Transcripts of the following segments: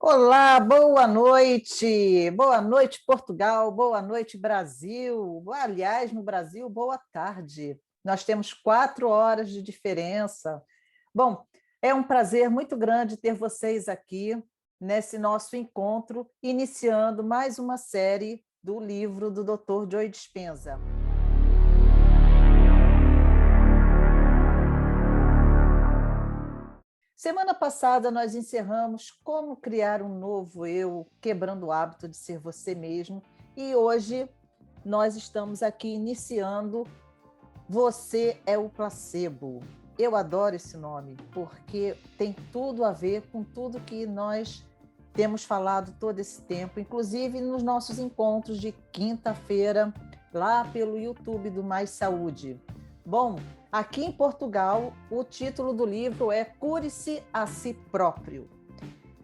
Olá, boa noite, Portugal, boa noite, Brasil. Aliás, no Brasil, boa tarde. Nós temos 4 horas de diferença. Bom, é um prazer muito grande ter vocês aqui nesse nosso encontro, iniciando mais uma série do livro do Dr. Joe Dispenza. Semana passada, nós encerramos Como Criar um Novo Eu, quebrando o hábito de ser você mesmo. E hoje nós estamos aqui iniciando Você é o Placebo. Eu adoro esse nome, porque tem tudo a ver com tudo que nós temos falado todo esse tempo, inclusive nos nossos encontros de quinta-feira, lá pelo YouTube do Mais Saúde. Bom, aqui em Portugal, o título do livro é Cure-se a Si Próprio.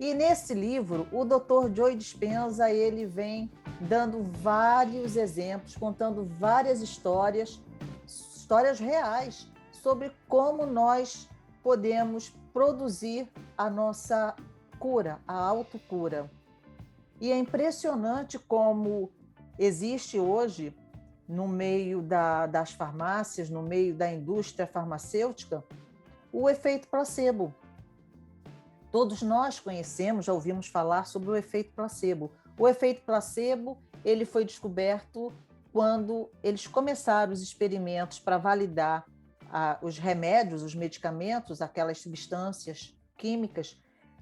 E nesse livro, o Dr. Joe Dispenza, ele vem dando vários exemplos, contando várias histórias reais, sobre como nós podemos produzir a nossa cura, a autocura. E é impressionante como existe hoje, no meio das farmácias, no meio da indústria farmacêutica, o efeito placebo. Todos nós conhecemos, já ouvimos falar sobre o efeito placebo. O efeito placebo, ele foi descoberto quando eles começaram os experimentos para validar os remédios, os medicamentos, aquelas substâncias químicas,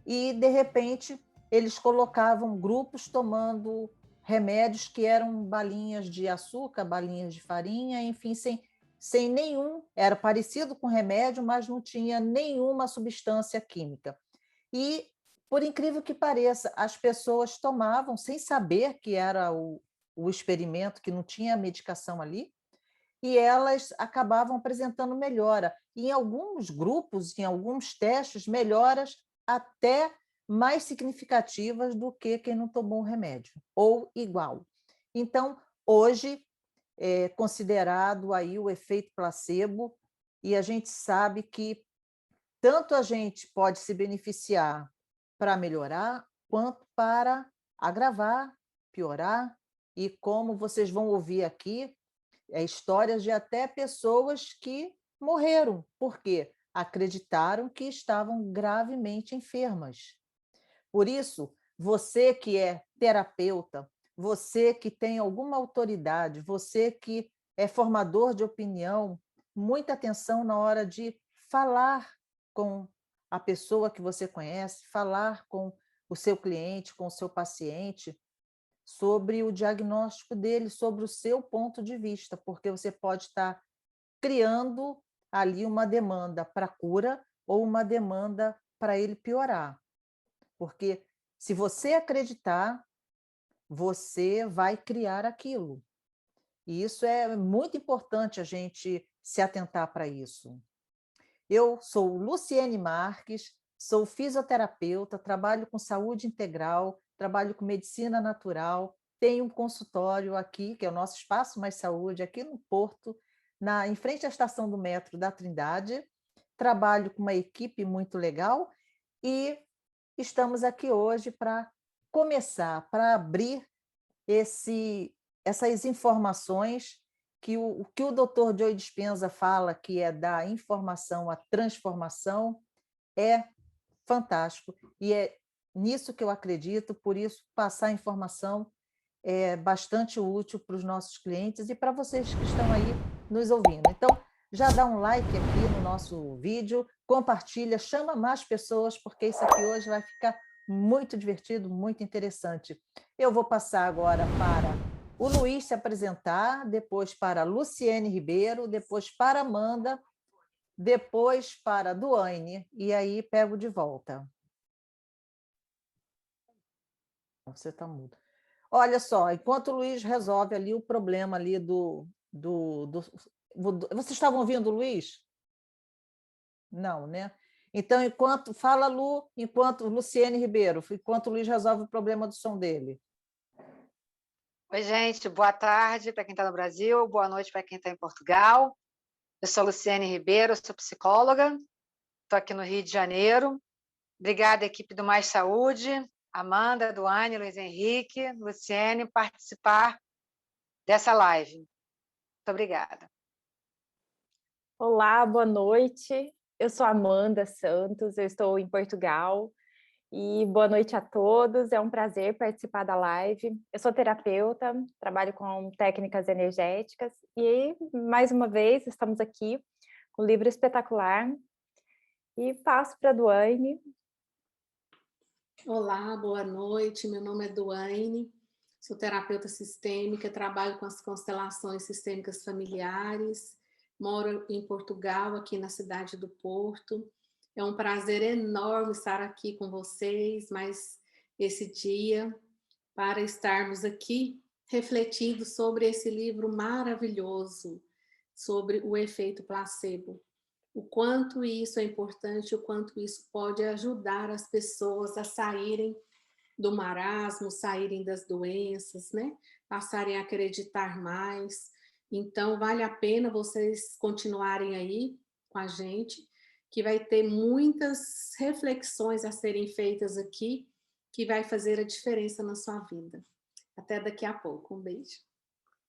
e, de repente, eles colocavam grupos tomando remédios que eram balinhas de açúcar, balinhas de farinha, enfim, sem nenhum, era parecido com remédio, mas não tinha nenhuma substância química. E, por incrível que pareça, as pessoas tomavam sem saber que era o experimento, que não tinha medicação ali, e elas acabavam apresentando melhora. E em alguns grupos, em alguns testes, melhoras até mais significativas do que quem não tomou o remédio, ou igual. Então, hoje, é considerado aí o efeito placebo, e a gente sabe que tanto a gente pode se beneficiar para melhorar, quanto para agravar, piorar, e como vocês vão ouvir aqui, histórias de até pessoas que morreram, porque acreditaram que estavam gravemente enfermas. Por isso, você que é terapeuta, você que tem alguma autoridade, você que é formador de opinião, muita atenção na hora de falar com a pessoa que você conhece, falar com o seu cliente, com o seu paciente, sobre o diagnóstico dele, sobre o seu ponto de vista, porque você pode estar criando ali uma demanda para cura ou uma demanda para ele piorar. Porque se você acreditar, você vai criar aquilo. E isso é muito importante a gente se atentar para isso. Eu sou Luciene Marques, sou fisioterapeuta, trabalho com saúde integral, trabalho com medicina natural, tenho um consultório aqui, que é o nosso Espaço Mais Saúde, aqui no Porto, em frente à estação do metrô da Trindade. Trabalho com uma equipe muito legal e estamos aqui hoje para começar, para abrir essas informações que o Dr. Joe Dispenza fala, que é da informação à transformação, é fantástico. E é nisso que eu acredito, por isso passar a informação é bastante útil para os nossos clientes e para vocês que estão aí nos ouvindo. Então, já dá um like aqui no nosso vídeo, compartilha, chama mais pessoas, porque isso aqui hoje vai ficar muito divertido, muito interessante. Eu vou passar agora para o Luiz se apresentar, depois para a Luciene Ribeiro, depois para a Amanda, depois para a Duane, e aí pego de volta. Você está mudo. Olha só, enquanto o Luiz resolve ali o problema ali Vocês estavam ouvindo o Luiz? Não, né? Então, fala, Lu, enquanto Luciene Ribeiro, enquanto o Luiz resolve o problema do som dele. Oi, gente, boa tarde para quem está no Brasil, boa noite para quem está em Portugal. Eu sou Luciene Ribeiro, sou psicóloga, estou aqui no Rio de Janeiro. Obrigada, equipe do Mais Saúde, Amanda, Duane, Luiz Henrique, Luciene participar dessa live. Muito obrigada. Olá, boa noite. Eu sou Amanda Santos, eu estou em Portugal. E boa noite a todos, é um prazer participar da live. Eu sou terapeuta, trabalho com técnicas energéticas e, mais uma vez, estamos aqui com um livro espetacular. E passo para a Duane. Olá, boa noite, meu nome é Duane, sou terapeuta sistêmica, trabalho com as constelações sistêmicas familiares, moro em Portugal, aqui na cidade do Porto. É um prazer enorme estar aqui com vocês, mais esse dia, para estarmos aqui refletindo sobre esse livro maravilhoso, sobre o efeito placebo. O quanto isso é importante, o quanto isso pode ajudar as pessoas a saírem do marasmo, saírem das doenças, né? Passarem a acreditar mais. Então, vale a pena vocês continuarem aí com a gente, que vai ter muitas reflexões a serem feitas aqui, que vai fazer a diferença na sua vida. Até daqui a pouco. Um beijo.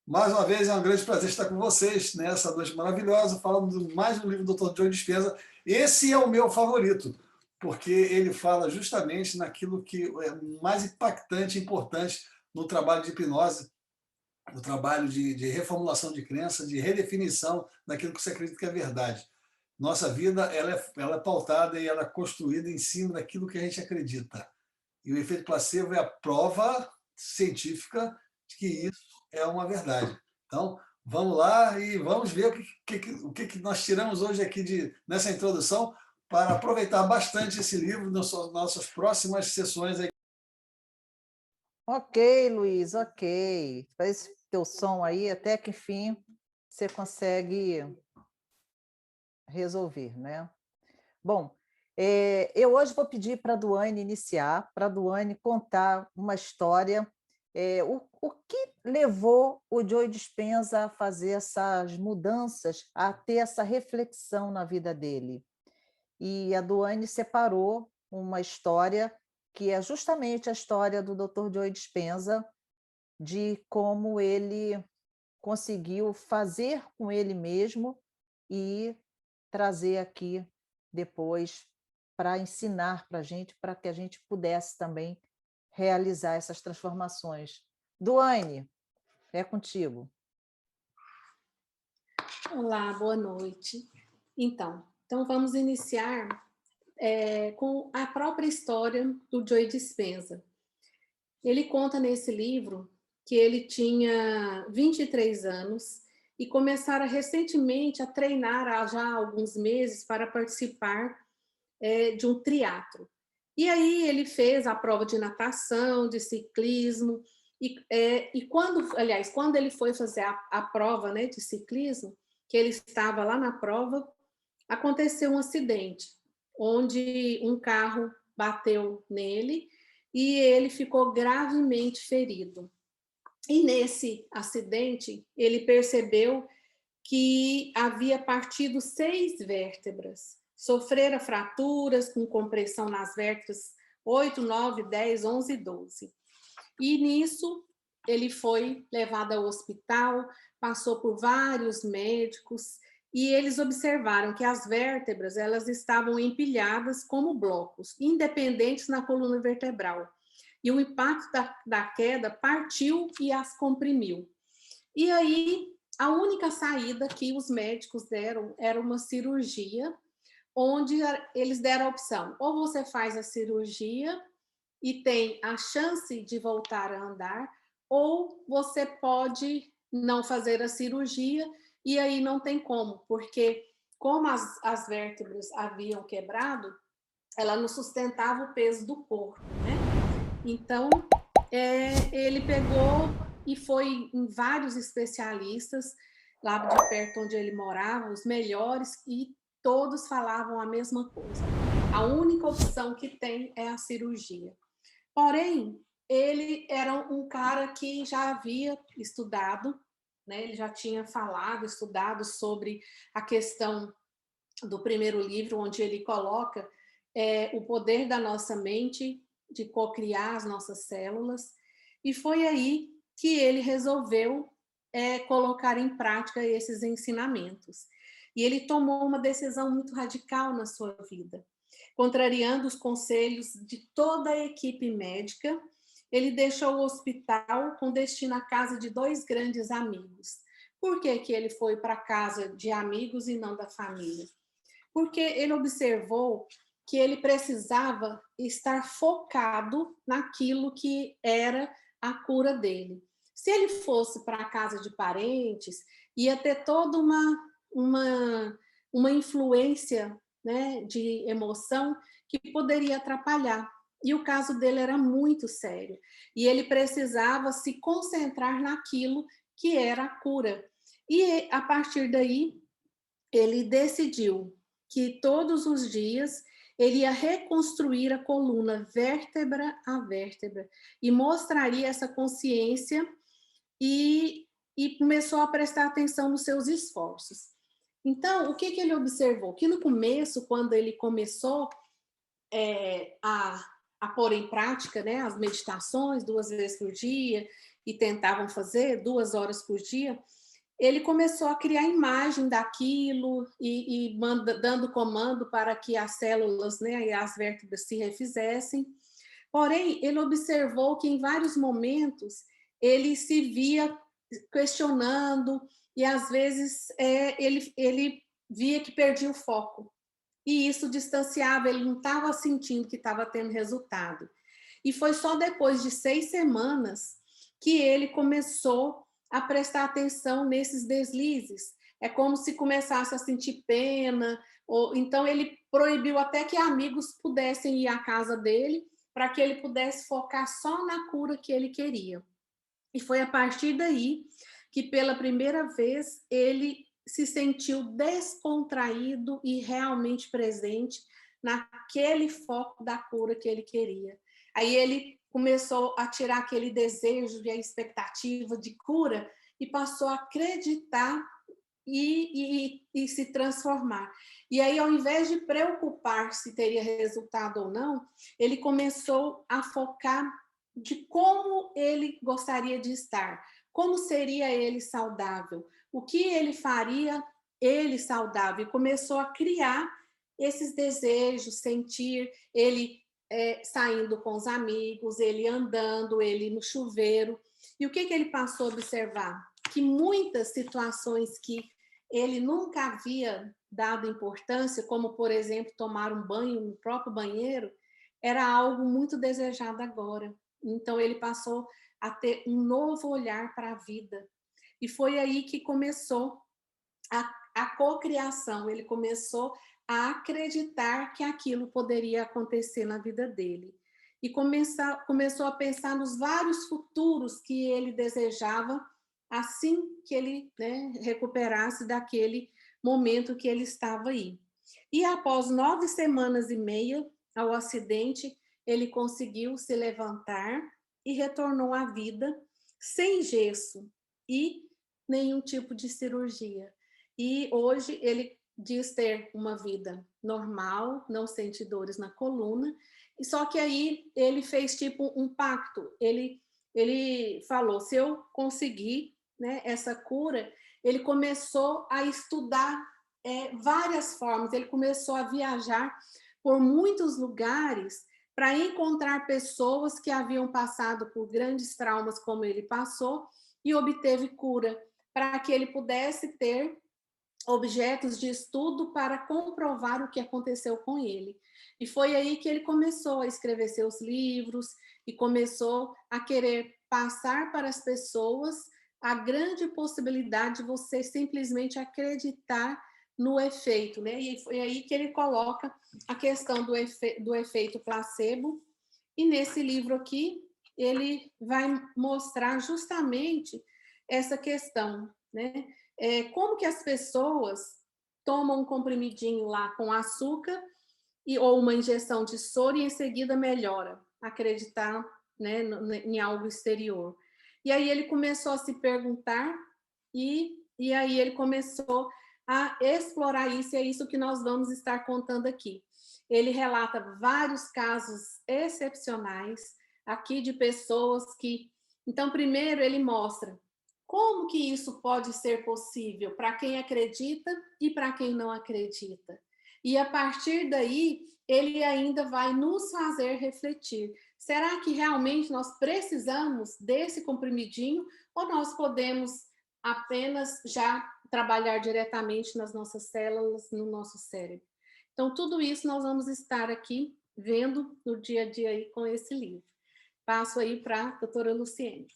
Mais uma vez, é um grande prazer estar com vocês nessa noite maravilhosa, falando mais um livro do Dr. Joe Dispenza. Esse é o meu favorito, porque ele fala justamente naquilo que é mais impactante e importante no trabalho de hipnose, no trabalho de reformulação de crença, de redefinição daquilo que você acredita que é verdade. Nossa vida ela é pautada e ela é construída em cima daquilo que a gente acredita. E o efeito placebo é a prova científica de que isso é uma verdade. Então, vamos lá e vamos ver o que nós tiramos hoje aqui nessa introdução para aproveitar bastante esse livro nas nossas próximas sessões. Aí. Ok, Luiz, ok. Faz teu som aí, até que enfim você consegue resolver, né? Bom, eu hoje vou pedir para a Duane iniciar, para a Duane contar uma história. O que levou o Joe Dispenza a fazer essas mudanças, a ter essa reflexão na vida dele? E a Duane separou uma história que é justamente a história do Dr. Joe Dispenza, de como ele conseguiu fazer com ele mesmo e trazer aqui depois para ensinar para a gente, para que a gente pudesse também realizar essas transformações. Duane, é contigo. Olá, boa noite. Então vamos iniciar com a própria história do Joe Dispenza. Ele conta nesse livro que ele tinha 23 anos e começara recentemente a treinar há já alguns meses para participar de um triatlo. E aí ele fez a prova de natação, de ciclismo, e quando ele foi fazer a prova, né, de ciclismo, que ele estava lá na prova, aconteceu um acidente, onde um carro bateu nele e ele ficou gravemente ferido. E nesse acidente, ele percebeu que havia partido 6 vértebras, sofrera fraturas com compressão nas vértebras 8, 9, 10, 11 e 12. E nisso, ele foi levado ao hospital, passou por vários médicos, e eles observaram que as vértebras elas estavam empilhadas como blocos, independentes na coluna vertebral. E o impacto da queda partiu e as comprimiu. E aí, a única saída que os médicos deram era uma cirurgia, onde eles deram a opção, ou você faz a cirurgia e tem a chance de voltar a andar, ou você pode não fazer a cirurgia e aí não tem como, porque como as vértebras haviam quebrado, ela não sustentava o peso do corpo, né? Então, ele pegou e foi em vários especialistas, lá de perto onde ele morava, os melhores, e todos falavam a mesma coisa. A única opção que tem é a cirurgia. Porém, ele era um cara que já havia estudado, né? Ele já tinha estudado sobre a questão do primeiro livro, onde ele coloca o poder da nossa mente de cocriar as nossas células, e foi aí que ele resolveu colocar em prática esses ensinamentos. E ele tomou uma decisão muito radical na sua vida. Contrariando os conselhos de toda a equipe médica, ele deixou o hospital com destino à casa de 2 grandes amigos. Por que que ele foi para a casa de amigos e não da família? Porque ele observou que ele precisava estar focado naquilo que era a cura dele. Se ele fosse para a casa de parentes, ia ter toda uma influência, né, de emoção que poderia atrapalhar. E o caso dele era muito sério. E ele precisava se concentrar naquilo que era a cura. E, a partir daí, ele decidiu que todos os dias ele ia reconstruir a coluna vértebra a vértebra e mostraria essa consciência e começou a prestar atenção nos seus esforços. Então, o que ele observou? Que no começo, quando ele começou a pôr em prática, né, as meditações 2 vezes por dia e tentavam fazer 2 horas por dia, ele começou a criar imagem daquilo e dando comando para que as células, né, e as vértebras se refizessem. Porém, ele observou que em vários momentos ele se via questionando e às vezes ele via que perdia o foco. E isso distanciava, ele não estava sentindo que estava tendo resultado. E foi só depois de 6 semanas que ele começou a prestar atenção nesses deslizes. É como se começasse a sentir pena, ou então ele proibiu até que amigos pudessem ir à casa dele, para que ele pudesse focar só na cura que ele queria. E foi a partir daí que, pela primeira vez, ele se sentiu descontraído e realmente presente naquele foco da cura que ele queria. Aí ele começou a tirar aquele desejo e a expectativa de cura e passou a acreditar e se transformar. E aí, ao invés de preocupar se teria resultado ou não, ele começou a focar de como ele gostaria de estar, como seria ele saudável, o que ele faria ele saudável. E começou a criar esses desejos, sentir ele saindo com os amigos, ele andando, ele no chuveiro. E o que ele passou a observar? Que muitas situações que ele nunca havia dado importância, como, por exemplo, tomar um banho no próprio banheiro, era algo muito desejado agora. Então, ele passou a ter um novo olhar para a vida. E foi aí que começou a cocriação. Ele começou a acreditar que aquilo poderia acontecer na vida dele. E começou a pensar nos vários futuros que ele desejava assim que ele, né, recuperasse daquele momento que ele estava aí. E após 9 semanas e meia ao acidente, ele conseguiu se levantar e retornou à vida sem gesso e nenhum tipo de cirurgia. E hoje ele diz ter uma vida normal, não sente dores na coluna, e só que aí ele fez tipo um pacto. Ele falou, se eu conseguir, né, essa cura, ele começou a estudar várias formas, ele começou a viajar por muitos lugares para encontrar pessoas que haviam passado por grandes traumas como ele passou e obteve cura, para que ele pudesse ter objetos de estudo para comprovar o que aconteceu com ele. E foi aí que ele começou a escrever seus livros e começou a querer passar para as pessoas a grande possibilidade de você simplesmente acreditar no efeito, né? E foi aí que ele coloca a questão do efeito placebo. E nesse livro aqui, ele vai mostrar justamente essa questão, né? Como que as pessoas tomam um comprimidinho lá com açúcar ou uma injeção de soro e em seguida melhora, acreditar, né, em algo exterior. E aí ele começou a se perguntar e aí ele começou a explorar isso, e é isso que nós vamos estar contando aqui. Ele relata vários casos excepcionais aqui de pessoas que... Então, primeiro ele mostra como que isso pode ser possível para quem acredita e para quem não acredita. E a partir daí, ele ainda vai nos fazer refletir. Será que realmente nós precisamos desse comprimidinho ou nós podemos apenas já trabalhar diretamente nas nossas células, no nosso cérebro? Então, tudo isso nós vamos estar aqui vendo no dia a dia aí com esse livro. Passo aí para a doutora Luciene.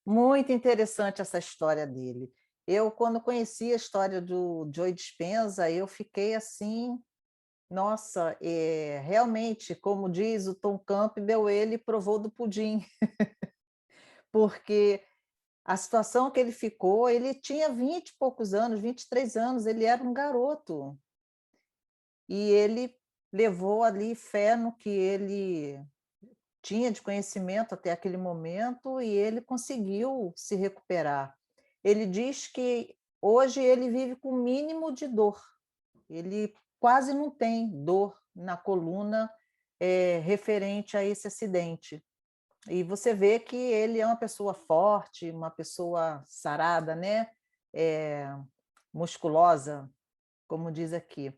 Muito interessante essa história dele. Eu, quando conheci a história do Joe Dispenza, eu fiquei assim, nossa, realmente, como diz o Tom Campbell, ele provou do pudim, porque a situação que ele ficou, ele tinha 20 e poucos anos, 23 anos, ele era um garoto. E ele levou ali fé no que ele tinha de conhecimento até aquele momento e ele conseguiu se recuperar. Ele diz que hoje ele vive com o mínimo de dor. Ele quase não tem dor na coluna referente a esse acidente. E você vê que ele é uma pessoa forte, uma pessoa sarada, né? Musculosa, como diz aqui.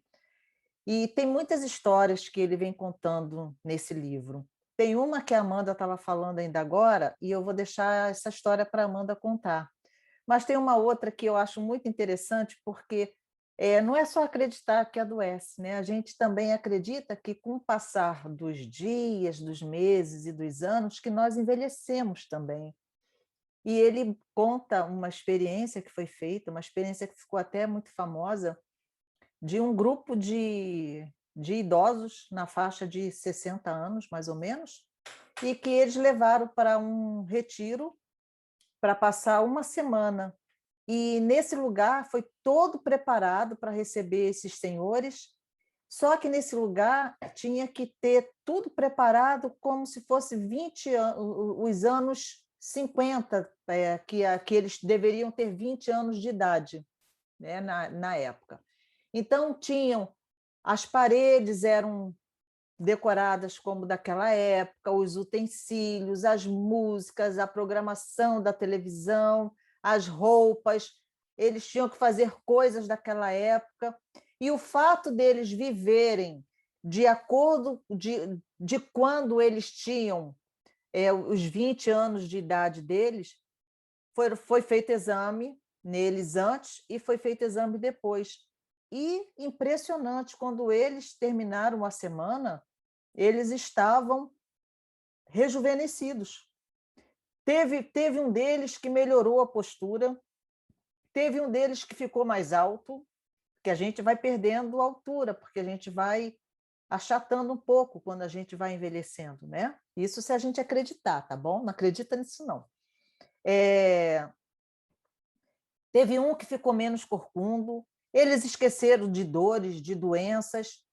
E tem muitas histórias que ele vem contando nesse livro. Tem uma que a Amanda estava falando ainda agora, e eu vou deixar essa história para a Amanda contar. Mas tem uma outra que eu acho muito interessante, porque não é só acreditar que adoece, né? A gente também acredita que, com o passar dos dias, dos meses e dos anos, que nós envelhecemos também. E ele conta uma experiência que foi feita, uma experiência que ficou até muito famosa, de um grupo de idosos na faixa de 60 anos, mais ou menos, e que eles levaram para um retiro para passar uma semana. E nesse lugar foi todo preparado para receber esses senhores, só que nesse lugar tinha que ter tudo preparado como se fosse 20 os anos 50, que eles deveriam ter 20 anos de idade, né, na época. Então, as paredes eram decoradas como daquela época, os utensílios, as músicas, a programação da televisão, as roupas, eles tinham que fazer coisas daquela época. E o fato deles viverem de acordo de quando eles tinham os 20 anos de idade deles, foi feito exame neles antes e foi feito exame depois. E impressionante, quando eles terminaram a semana, eles estavam rejuvenescidos. Teve um deles que melhorou a postura, teve um deles que ficou mais alto, que a gente vai perdendo altura, porque a gente vai achatando um pouco quando a gente vai envelhecendo, né? Isso se a gente acreditar, tá bom? Não acredita nisso, não. Teve um que ficou menos corcundo, eles esqueceram de dores, de doenças,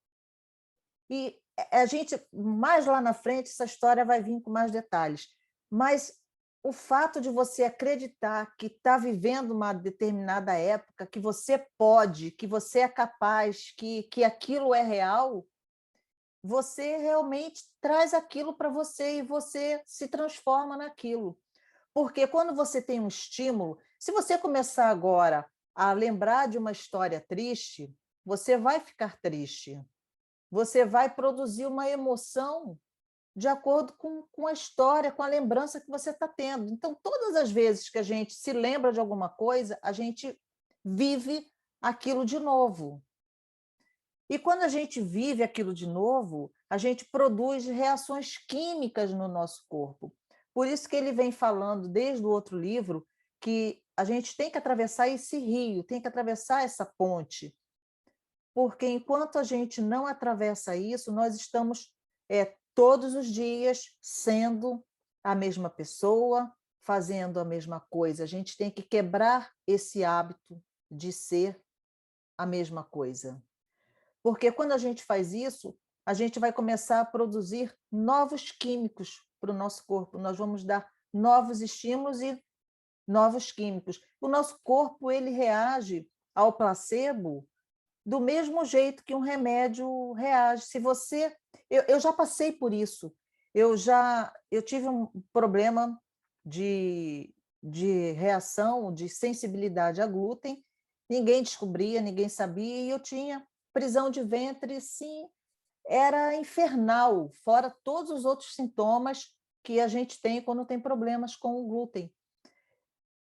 e a gente, mais lá na frente, essa história vai vir com mais detalhes, mas o fato de você acreditar que está vivendo uma determinada época, que você pode, que você é capaz, que aquilo é real, você realmente traz aquilo para você e você se transforma naquilo. Porque quando você tem um estímulo, se você começar agora a lembrar de uma história triste, você vai ficar triste. Você vai produzir uma emoção de acordo com a história, com a lembrança que você está tendo. Então, todas as vezes que a gente se lembra de alguma coisa, a gente vive aquilo de novo. E quando a gente vive aquilo de novo, a gente produz reações químicas no nosso corpo. Por isso que ele vem falando, desde o outro livro, que a gente tem que atravessar esse rio, tem que atravessar essa ponte. Porque enquanto a gente não atravessa isso, nós estamos todos os dias sendo a mesma pessoa, fazendo a mesma coisa. A gente tem que quebrar esse hábito de ser a mesma coisa. Porque quando a gente faz isso, a gente vai começar a produzir novos químicos para o nosso corpo. Nós vamos dar novos estímulos e novos químicos. O nosso corpo ele reage ao placebo do mesmo jeito que um remédio reage. Se você, eu já passei por isso. Eu tive um problema de reação, de sensibilidade a glúten. Ninguém descobria, ninguém sabia, e eu tinha prisão de ventre, sim, era infernal, fora todos os outros sintomas que a gente tem quando tem problemas com o glúten.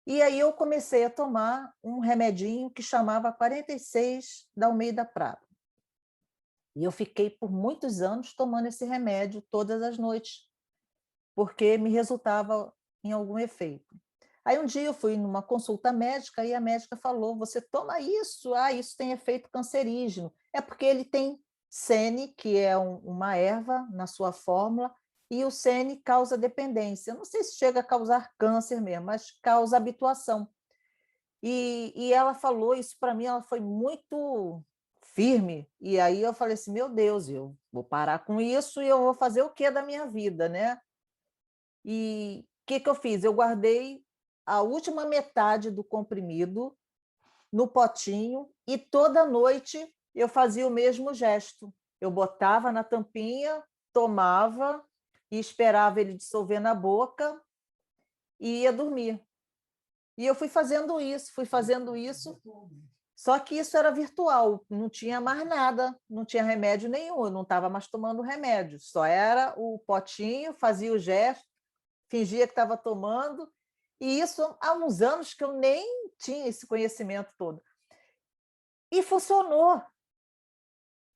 E aí eu comecei a tomar um remedinho que chamava 46 da Almeida Prado. E eu fiquei por muitos anos tomando esse remédio todas as noites, porque me resultava em algum efeito. Aí um dia eu fui numa consulta médica e a médica falou: você toma isso, isso tem efeito cancerígeno. É porque ele tem sene, que é uma erva na sua fórmula, e o sene causa dependência. Eu não sei se chega a causar câncer mesmo, mas causa habituação. E ela falou isso para mim, ela foi muito firme. E aí eu falei assim: meu Deus, eu vou parar com isso e eu vou fazer o que da minha vida, né? E o que eu fiz? Eu guardei a última metade do comprimido no potinho e toda noite eu fazia o mesmo gesto. Eu botava na tampinha, tomava e esperava ele dissolver na boca e ia dormir. E eu fui fazendo isso, só que isso era virtual, não tinha mais nada, não tinha remédio nenhum, eu não estava mais tomando remédio, só era o potinho, fazia o gesto, fingia que estava tomando, e isso há uns anos que eu nem tinha esse conhecimento todo. E funcionou.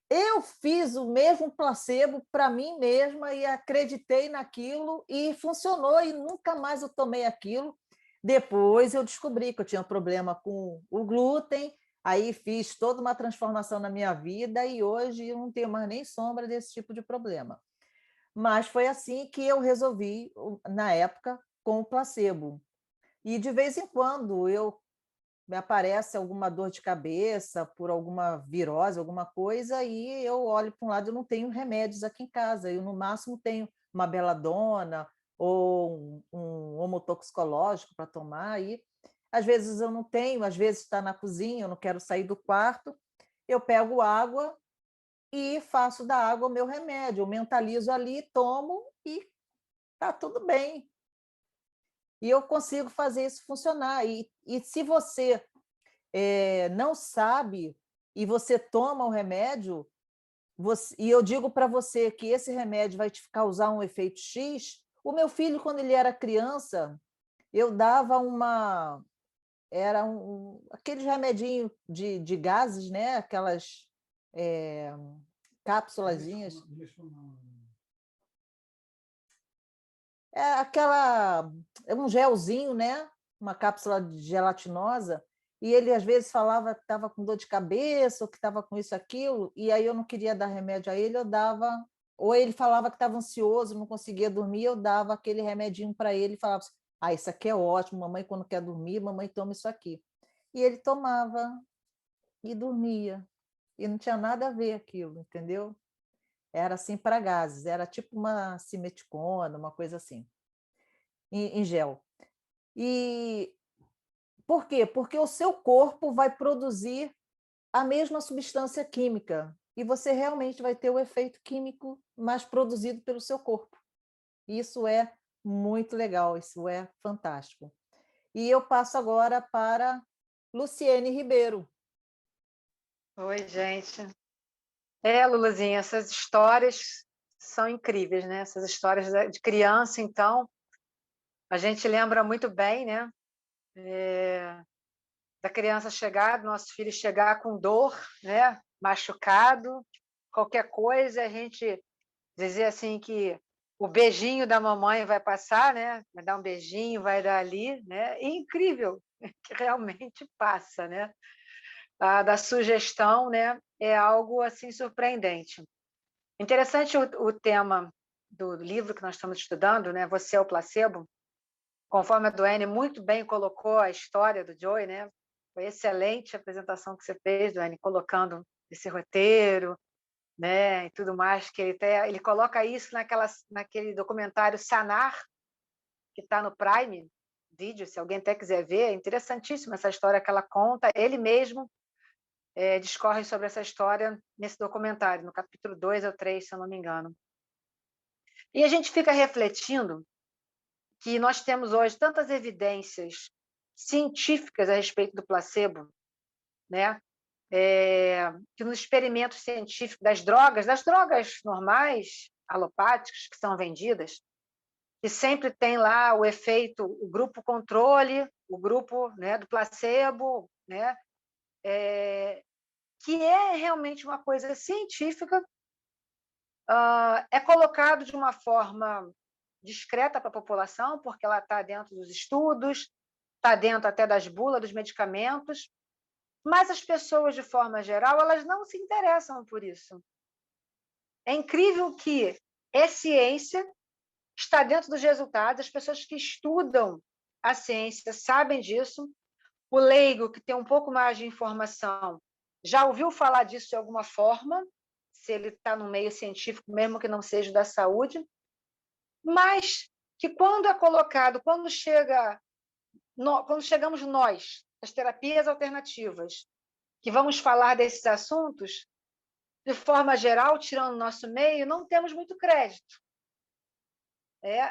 Eu fiz o mesmo placebo para mim mesma e acreditei naquilo e funcionou, e nunca mais eu tomei aquilo. Depois eu descobri que eu tinha um problema com o glúten, aí fiz toda uma transformação na minha vida e hoje eu não tenho mais nem sombra desse tipo de problema. Mas foi assim que eu resolvi, na época, com o placebo. E de vez em quando me aparece alguma dor de cabeça por alguma virose, alguma coisa, e eu olho para um lado, eu não tenho remédios aqui em casa, eu no máximo tenho uma beladona ou um homotoxicológico para tomar, e às vezes eu não tenho, às vezes está na cozinha, eu não quero sair do quarto, eu pego água e faço da água o meu remédio, eu mentalizo ali, tomo e está tudo bem. E eu consigo fazer isso funcionar. E se você não sabe e você toma o remédio, e eu digo para você que esse remédio vai te causar um efeito X, o meu filho, quando ele era criança, eu dava aqueles remedinhos de gases, né? Aquelas cápsulazinhas. É um gelzinho, né? Uma cápsula gelatinosa, e ele às vezes falava que estava com dor de cabeça, ou que estava com isso, aquilo, e aí eu não queria dar remédio a ele, eu dava, ou ele falava que estava ansioso, não conseguia dormir, eu dava aquele remedinho para ele e falava assim: isso aqui é ótimo, mamãe quando quer dormir, mamãe toma isso aqui. E ele tomava e dormia, e não tinha nada a ver aquilo, entendeu? Era assim para gases, era tipo uma simeticona, uma coisa assim, em gel. E por quê? Porque o seu corpo vai produzir a mesma substância química e você realmente vai ter o efeito químico mais produzido pelo seu corpo. Isso é muito legal, isso é fantástico. E eu passo agora para Luciene Ribeiro. Oi, gente. Luluzinha, essas histórias são incríveis, né? Essas histórias de criança, então, a gente lembra muito bem, né? Da criança chegar, do nosso filho chegar com dor, né? Machucado, qualquer coisa, a gente dizer assim que o beijinho da mamãe vai passar, né? Vai dar um beijinho, vai dar ali, né? E incrível que realmente passa, né? Da sugestão, né? É algo assim surpreendente. Interessante o tema do livro que nós estamos estudando, né? Você é o placebo. Conforme a Duane muito bem colocou a história do Joey, né? Foi excelente a apresentação que você fez, Duane, colocando esse roteiro, né? E tudo mais que ele coloca isso naquele documentário Sanar, que está no Prime Video, se alguém até quiser ver, é interessantíssima essa história que ela conta. Ele mesmo discorrem sobre essa história nesse documentário, no capítulo 2 ou 3, se eu não me engano. E a gente fica refletindo que nós temos hoje tantas evidências científicas a respeito do placebo, né? Que nos experimentos científicos das drogas normais, alopáticas, que são vendidas, que sempre tem lá o efeito, o grupo controle, o grupo, né, do placebo, né? Que é realmente uma coisa científica, é colocado de uma forma discreta para a população, porque ela está dentro dos estudos, está dentro até das bulas dos medicamentos, mas as pessoas, de forma geral, elas não se interessam por isso. É incrível que é ciência, está dentro dos resultados, as pessoas que estudam a ciência sabem disso, o leigo, que tem um pouco mais de informação, já ouviu falar disso de alguma forma, se ele está no meio científico, mesmo que não seja da saúde, mas que quando é colocado, quando chegamos nós, as terapias alternativas, que vamos falar desses assuntos, de forma geral, tirando o nosso meio, não temos muito crédito.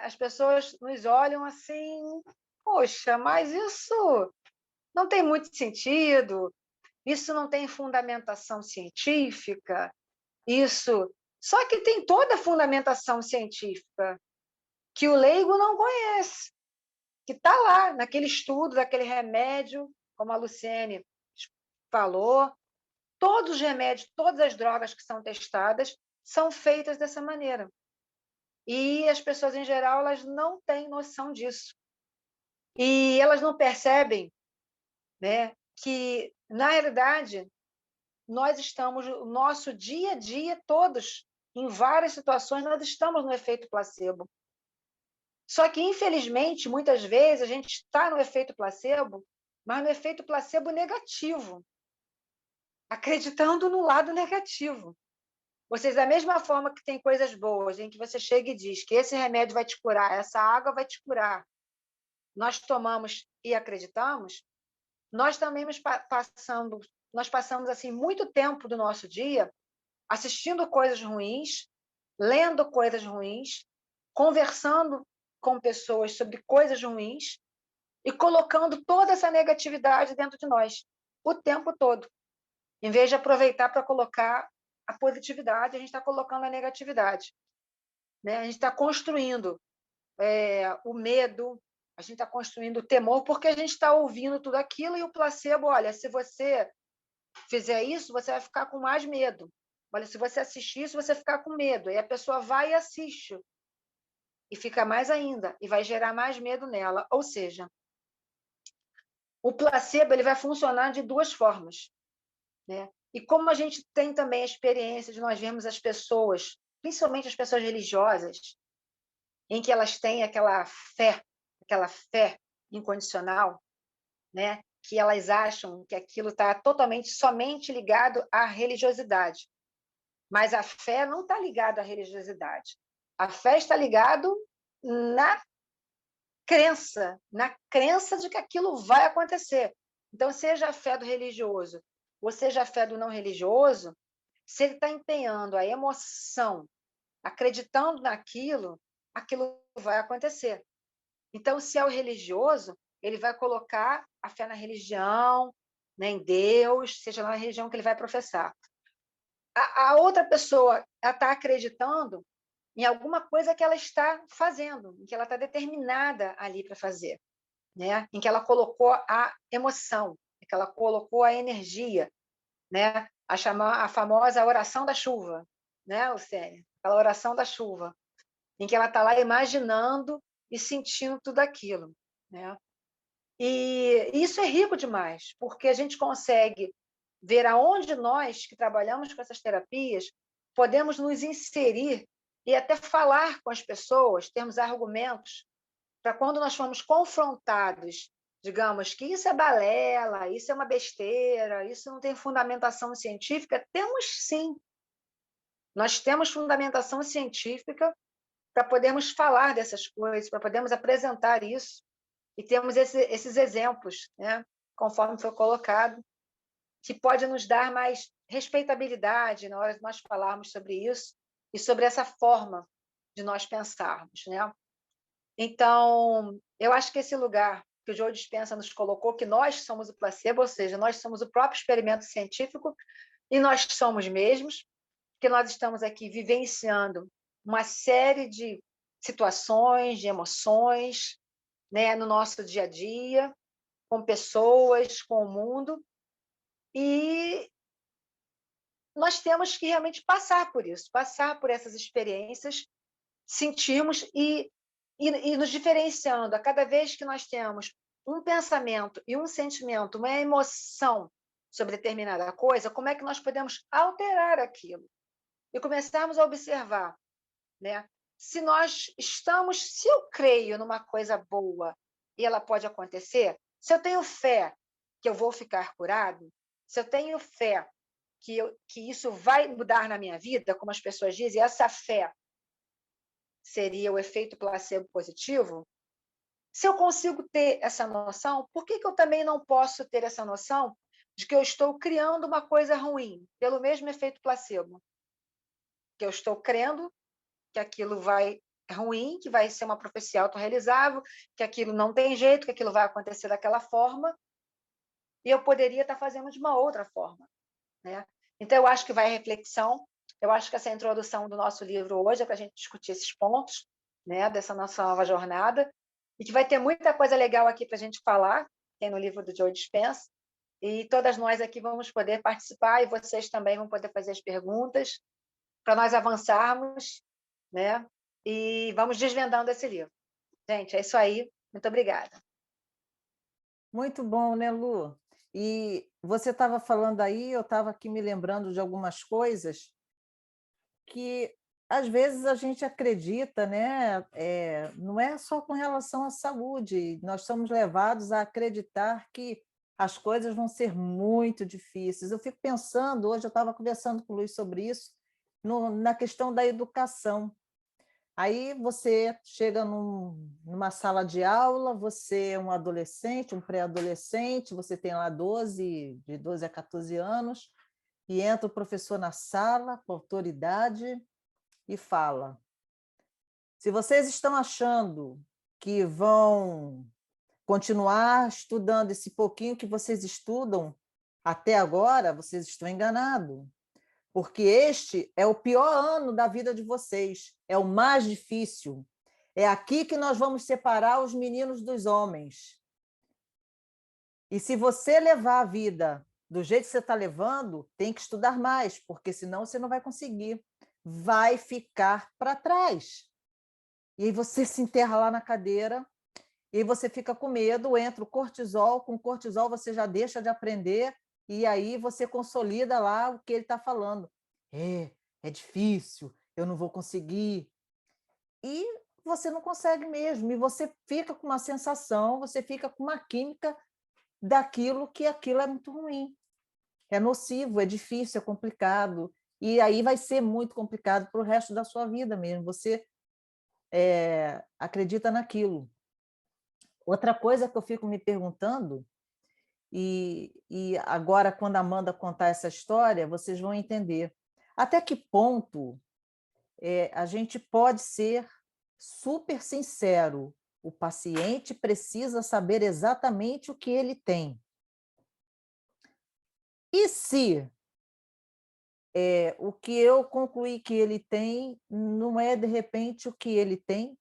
As pessoas nos olham assim, poxa, mas isso não tem muito sentido, isso não tem fundamentação científica, isso... Só que tem toda a fundamentação científica que o leigo não conhece, que está lá, naquele estudo, daquele remédio, como a Luciene falou, todos os remédios, todas as drogas que são testadas são feitas dessa maneira. E as pessoas, em geral, elas não têm noção disso. E elas não percebem, né, que, na realidade, nós estamos, o nosso dia a dia, todos, em várias situações, nós estamos no efeito placebo. Só que, infelizmente, muitas vezes, a gente está no efeito placebo, mas no efeito placebo negativo, acreditando no lado negativo. Ou seja, da mesma forma que tem coisas boas, em que você chega e diz que esse remédio vai te curar, essa água vai te curar, nós tomamos e acreditamos, nós também passamos assim muito tempo do nosso dia assistindo coisas ruins, lendo coisas ruins, conversando com pessoas sobre coisas ruins e colocando toda essa negatividade dentro de nós o tempo todo. Em vez de aproveitar para colocar a positividade, a gente está colocando a negatividade. Né? A gente está construindo o medo, a gente está construindo o temor, porque a gente está ouvindo tudo aquilo e o placebo, olha, se você fizer isso, você vai ficar com mais medo. Olha, se você assistir isso, você vai ficar com medo. Aí a pessoa vai e assiste. E fica mais ainda, e vai gerar mais medo nela. Ou seja, o placebo ele vai funcionar de duas formas. Né? E como a gente tem também a experiência de nós vermos as pessoas, principalmente as pessoas religiosas, em que elas têm aquela fé incondicional, né? Que elas acham que aquilo está totalmente, somente ligado à religiosidade. Mas a fé não está ligada à religiosidade. A fé está ligada na crença de que aquilo vai acontecer. Então, seja a fé do religioso ou seja a fé do não religioso, se ele está empenhando a emoção, acreditando naquilo, aquilo vai acontecer. Então, se é o religioso, ele vai colocar a fé na religião, né, em Deus, seja na religião que ele vai professar. A outra pessoa está acreditando em alguma coisa que ela está fazendo, em que ela está determinada ali para fazer, né? Em que ela colocou a emoção, em que ela colocou a energia, né? A famosa oração da chuva, né, Luciene? Aquela oração da chuva, em que ela está lá imaginando e sentindo tudo aquilo, né? E isso é rico demais, porque a gente consegue ver aonde nós, que trabalhamos com essas terapias, podemos nos inserir e até falar com as pessoas, termos argumentos, para quando nós formos confrontados, digamos que isso é balela, isso é uma besteira, isso não tem fundamentação científica, temos sim. Nós temos fundamentação científica para podermos falar dessas coisas, para podermos apresentar isso, e temos esses exemplos, né? Conforme foi colocado, que pode nos dar mais respeitabilidade na hora de nós falarmos sobre isso e sobre essa forma de nós pensarmos, né? Então, eu acho que esse lugar que o Joe Dispenza nos colocou, que nós somos o placebo, ou seja, nós somos o próprio experimento científico e nós somos mesmos, que nós estamos aqui vivenciando uma série de situações, de emoções, né, no nosso dia a dia, com pessoas, com o mundo, e nós temos que realmente passar por isso, passar por essas experiências, sentirmos e nos diferenciando. A cada vez que nós temos um pensamento e um sentimento, uma emoção sobre determinada coisa, como é que nós podemos alterar aquilo? E começarmos a observar, né? Se eu creio numa coisa boa e ela pode acontecer, se eu tenho fé que eu vou ficar curado, se eu tenho fé que isso vai mudar na minha vida, como as pessoas dizem, essa fé seria o efeito placebo positivo. Se eu consigo ter essa noção, por que eu também não posso ter essa noção de que eu estou criando uma coisa ruim, pelo mesmo efeito placebo? Que eu estou crendo que aquilo vai ruim, que vai ser uma profecia autorrealizável, que aquilo não tem jeito, que aquilo vai acontecer daquela forma, e eu poderia estar fazendo de uma outra forma, né? Então, eu acho que vai reflexão, eu acho que essa introdução do nosso livro hoje é para a gente discutir esses pontos, né, dessa nossa nova jornada, e que vai ter muita coisa legal aqui para a gente falar, tem no livro do Joe Dispenza, e todas nós aqui vamos poder participar, e vocês também vão poder fazer as perguntas, para nós avançarmos, né? E vamos desvendando esse livro. Gente, é isso aí. Muito obrigada. Muito bom, né, Lu? E você estava falando aí, eu estava aqui me lembrando de algumas coisas que, às vezes, a gente acredita, né? Não é só com relação à saúde, nós somos levados a acreditar que as coisas vão ser muito difíceis. Eu fico pensando, hoje eu estava conversando com o Luiz sobre isso, na questão da educação. Aí você chega numa sala de aula, você é um adolescente, um pré-adolescente, você tem lá de 12 a 14 anos, e entra o professor na sala com autoridade e fala: se vocês estão achando que vão continuar estudando esse pouquinho que vocês estudam até agora, vocês estão enganados. Porque este é o pior ano da vida de vocês, é o mais difícil. É aqui que nós vamos separar os meninos dos homens. E se você levar a vida do jeito que você está levando, tem que estudar mais, porque senão você não vai conseguir. Vai ficar para trás. E aí você se enterra lá na cadeira, e aí você fica com medo, entra o cortisol, com cortisol você já deixa de aprender, e aí você consolida lá o que ele está falando. É difícil, eu não vou conseguir. E você não consegue mesmo, e você fica com uma sensação, você fica com uma química daquilo que aquilo é muito ruim. É nocivo, é difícil, é complicado, e aí vai ser muito complicado para o resto da sua vida mesmo. Você acredita naquilo. Outra coisa que eu fico me perguntando, e agora, quando a Amanda contar essa história, vocês vão entender até que ponto a gente pode ser super sincero. O paciente precisa saber exatamente o que ele tem. E se o que eu concluí que ele tem não é, de repente, o que ele tem,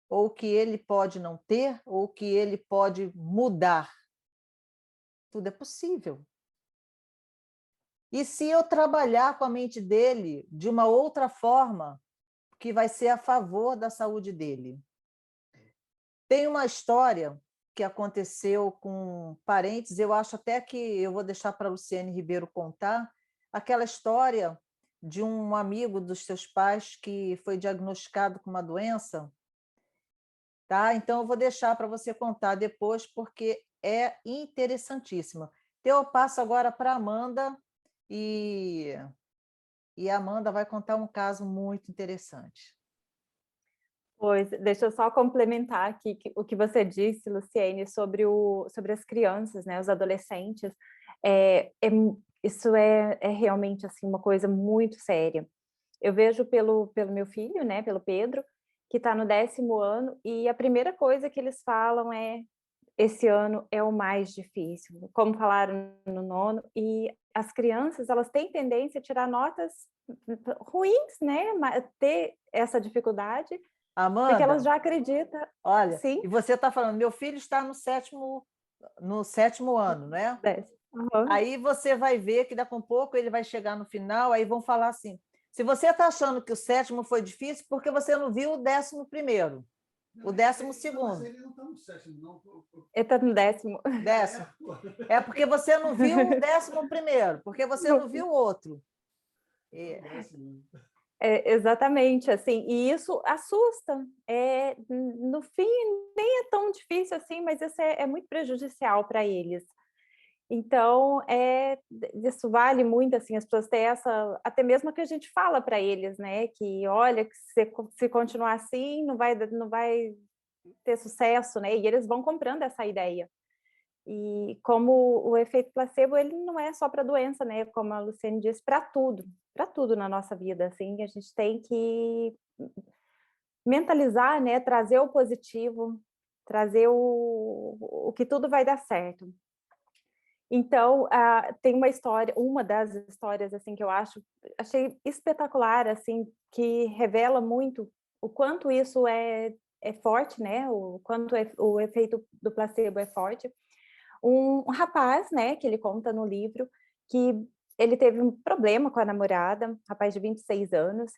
ou o que ele pode não ter, ou o que ele pode mudar? Tudo é possível. E se eu trabalhar com a mente dele de uma outra forma, que vai ser a favor da saúde dele? Tem uma história que aconteceu com parentes, eu acho até que eu vou deixar para a Luciene Ribeiro contar, aquela história de um amigo dos seus pais que foi diagnosticado com uma doença. Tá? Então, eu vou deixar para você contar depois, porque é interessantíssima. Então, eu passo agora para a Amanda, e a Amanda vai contar um caso muito interessante. Pois, deixa eu só complementar aqui o que você disse, Luciene, sobre as crianças, né, os adolescentes. Isso é realmente assim, uma coisa muito séria. Eu vejo pelo meu filho, né, pelo Pedro, que está no 10º ano, e a primeira coisa que eles falam é: esse ano é o mais difícil, como falaram no 9º, e as crianças, elas têm tendência a tirar notas ruins, né, ter essa dificuldade, porque elas Amanda, já acreditam, olha, sim, e você está falando, meu filho está no sétimo ano, né? 10. Uhum. Aí você vai ver que daqui a um pouco ele vai chegar no final, aí vão falar assim, se você está achando que o 7º foi difícil, porque você não viu o 11º, o 12º. Ele não está no 7º, não. Ele está no 10º. 10º. É porque você não viu o 11º, porque você não viu o outro. Exatamente, assim, e isso assusta. No fim, nem é tão difícil assim, mas isso é muito prejudicial para eles. Então, isso vale muito, assim, as pessoas têm essa, até mesmo que a gente fala para eles, né, que olha, que se continuar assim, não vai ter sucesso, né, e eles vão comprando essa ideia. E como o efeito placebo, ele não é só para doença, né, como a Luciane disse, para tudo na nossa vida, assim, a gente tem que mentalizar, né, trazer o positivo, trazer o que tudo vai dar certo. Então, tem uma das histórias assim que eu achei espetacular, assim, que revela muito o quanto isso é forte, né? O quanto o efeito do placebo é forte. Um rapaz, né, que ele conta no livro, que ele teve um problema com a namorada, um rapaz de 26 anos,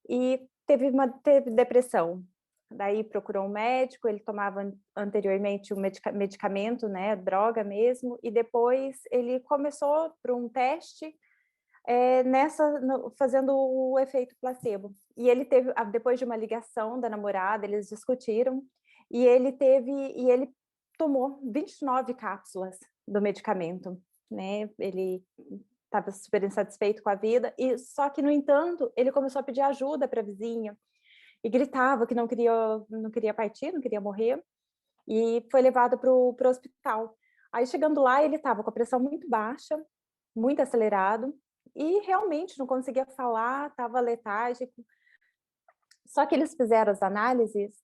e teve depressão. Daí procurou um médico, ele tomava anteriormente um medicamento, né, droga mesmo, e depois ele começou por um teste fazendo o efeito placebo. E ele teve, depois de uma ligação da namorada, eles discutiram, e ele tomou 29 cápsulas do medicamento, né? Ele estava super insatisfeito com a vida, e só que, no entanto, ele começou a pedir ajuda para a vizinha, e gritava que não queria partir, não queria morrer, e foi levado para o hospital. Aí, chegando lá, ele estava com a pressão muito baixa, muito acelerado, e realmente não conseguia falar, estava letárgico. Só que eles fizeram as análises,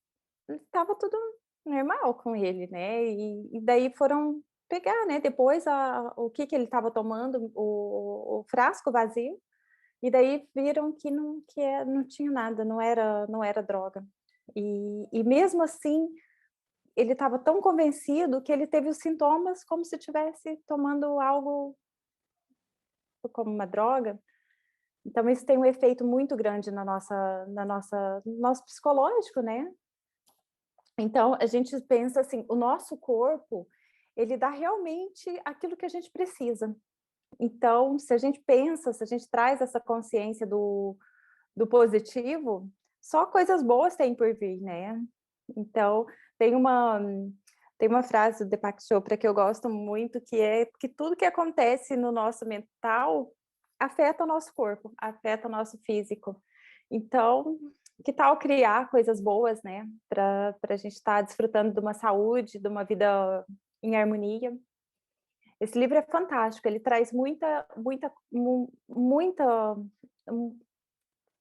estava tudo normal com ele, né? E daí foram pegar, né? Depois o que ele estava tomando, o frasco vazio, e daí viram que não tinha nada, não era droga. E mesmo assim, ele estava tão convencido que ele teve os sintomas como se estivesse tomando algo como uma droga. Então, isso tem um efeito muito grande no nosso psicológico, né? Então, a gente pensa assim, o nosso corpo, ele dá realmente aquilo que a gente precisa. Então, se a gente traz essa consciência do positivo, só coisas boas têm por vir, né? Então, tem uma frase do Deepak Chopra que eu gosto muito, que é que tudo que acontece no nosso mental afeta o nosso corpo, afeta o nosso físico. Então, que tal criar coisas boas, né? Para a gente estar desfrutando de uma saúde, de uma vida em harmonia. Esse livro é fantástico, ele traz muita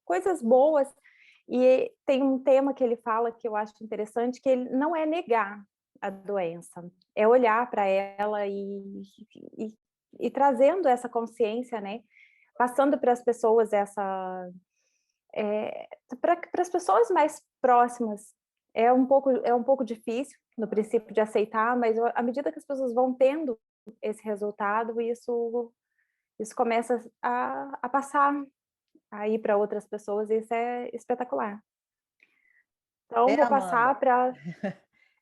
coisas boas, e tem um tema que ele fala que eu acho interessante, que ele não é negar a doença, é olhar para ela e trazendo essa consciência, né? Passando para as pessoas para as pessoas mais próximas. É um pouco difícil no princípio de aceitar, mas à medida que as pessoas vão tendo esse resultado, isso começa a passar aí para outras pessoas, e isso é espetacular. Então, vou Amanda, passar para...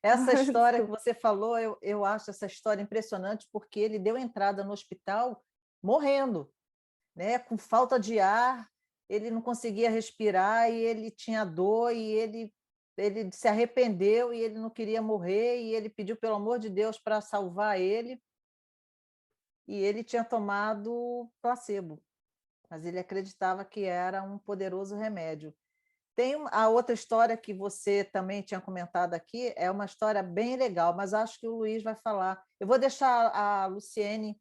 essa história que você falou, eu acho essa história impressionante, porque ele deu entrada no hospital morrendo, né? Com falta de ar, ele não conseguia respirar, e ele tinha dor, e ele se arrependeu, e ele não queria morrer, e ele pediu, pelo amor de Deus, para salvar ele, e ele tinha tomado placebo, mas ele acreditava que era um poderoso remédio. Tem a outra história que você também tinha comentado aqui, é uma história bem legal, mas acho que o Luiz vai falar. Eu vou deixar a Luciene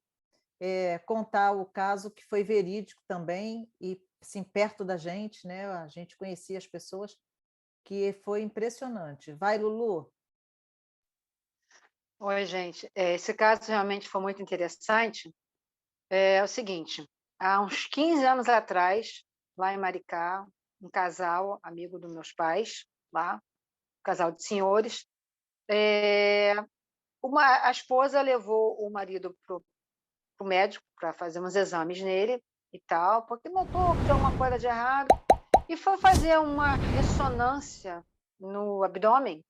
contar o caso que foi verídico também e assim, perto da gente, né? A gente conhecia as pessoas, que foi impressionante. Vai, Lulu. Oi, gente. Esse caso realmente foi muito interessante. É o seguinte, há uns 15 anos atrás, lá em Maricá, um casal, amigo dos meus pais, lá, um casal de senhores, a esposa levou o marido para o médico para fazer uns exames nele e tal, porque notou que tinha alguma coisa de errado, e foi fazer uma ressonância no abdômen,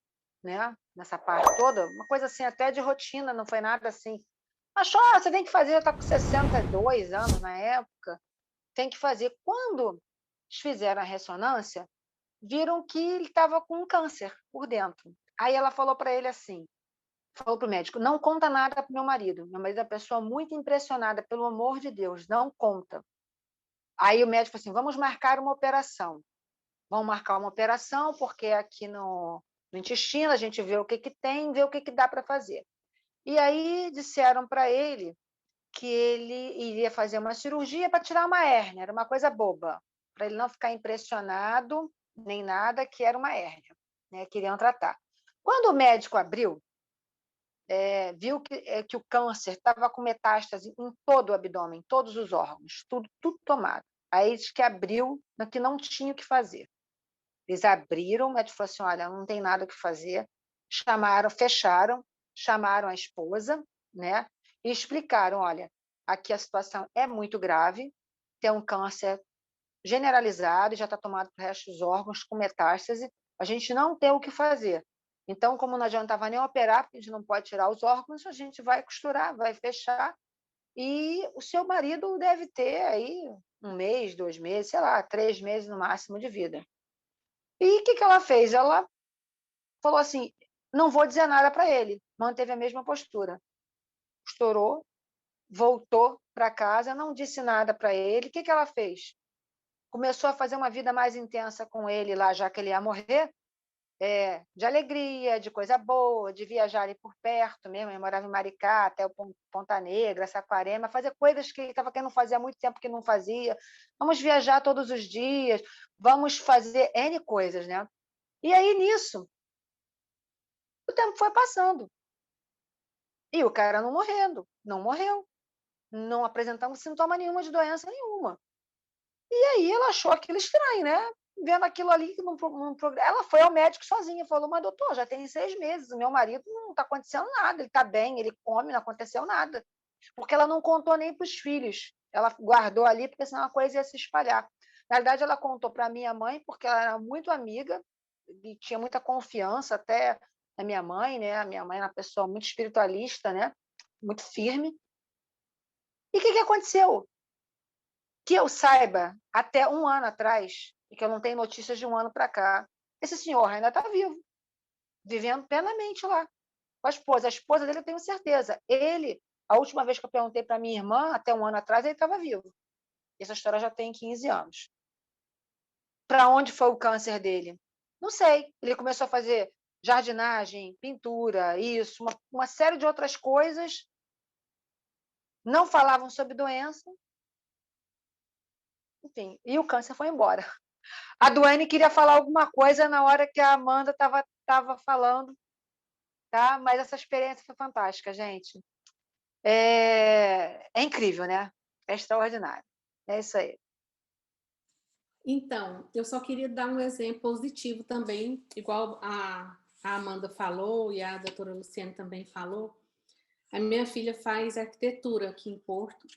né? Nessa parte toda, uma coisa assim até de rotina, não foi nada assim. Achou, você tem que fazer, está com 62 anos na época, tem que fazer. Quando eles fizeram a ressonância, viram que ele estava com um câncer por dentro. Aí ela falou para ele assim, falou para o médico, não conta nada para meu marido é uma pessoa muito impressionada, pelo amor de Deus, não conta. Aí o médico falou assim, vamos marcar uma operação. Vamos marcar uma operação, porque aqui no intestino a gente vê o que tem, vê o que dá para fazer. E aí disseram para ele que ele iria fazer uma cirurgia para tirar uma hérnia, era uma coisa boba, para ele não ficar impressionado, nem nada, que era uma hérnia, né? Queriam tratar. Quando o médico abriu, viu que o câncer estava com metástase em todo o abdômen, todos os órgãos, tudo tomado. Aí eles que abriu, que não tinha o que fazer. Eles abriram, o médico falou assim, olha, não tem nada o que fazer. Fecharam, chamaram a esposa, né? E explicaram, olha, aqui a situação é muito grave, tem um câncer generalizado, já está tomado para o resto dos órgãos, com metástase, a gente não tem o que fazer. Então, como não adiantava nem operar, porque a gente não pode tirar os órgãos, a gente vai costurar, vai fechar, e o seu marido deve ter aí 1 mês, 2 meses, sei lá, 3 meses no máximo de vida. E o que ela fez? Ela falou assim, não vou dizer nada para ele, manteve a mesma postura. Estourou, voltou para casa, não disse nada para ele. O que ela fez? Começou a fazer uma vida mais intensa com ele lá, já que ele ia morrer, de alegria, de coisa boa, de viajar ali por perto mesmo. Ele morava em Maricá, até o Ponta Negra, Saquarema, fazer coisas que ele estava querendo fazer há muito tempo que não fazia. Vamos viajar todos os dias, vamos fazer N coisas, né? E aí, nisso, o tempo foi passando. E o cara não morreu. Não apresentamos sintoma nenhuma de doença nenhuma. E aí ela achou aquilo estranho, né? Vendo aquilo ali, ela foi ao médico sozinha, falou, mas doutor, já tem 6 meses, o meu marido não está acontecendo nada, ele está bem, ele come, não aconteceu nada. Porque ela não contou nem para os filhos, ela guardou ali, porque senão a coisa ia se espalhar. Na verdade, ela contou para a minha mãe, porque ela era muito amiga, e tinha muita confiança até na minha mãe, né? A minha mãe é uma pessoa muito espiritualista, né? Muito firme. E o que aconteceu? Que eu saiba, até 1 ano atrás, e que eu não tenho notícias de 1 ano para cá, esse senhor ainda está vivo, vivendo plenamente lá com a esposa. A esposa dele eu tenho certeza. Ele, a última vez que eu perguntei para minha irmã, até 1 ano atrás, ele estava vivo. Essa história já tem 15 anos. Para onde foi o câncer dele? Não sei. Ele começou a fazer jardinagem, pintura, isso, uma série de outras coisas. Não falavam sobre doença. Enfim, e o câncer foi embora. A Duane queria falar alguma coisa na hora que a Amanda estava falando, tá? Mas essa experiência foi fantástica, gente. É incrível, né? É extraordinário. É isso aí. Então, eu só queria dar um exemplo positivo também, igual a Amanda falou e a doutora Luciane também falou. A minha filha faz arquitetura aqui em Porto,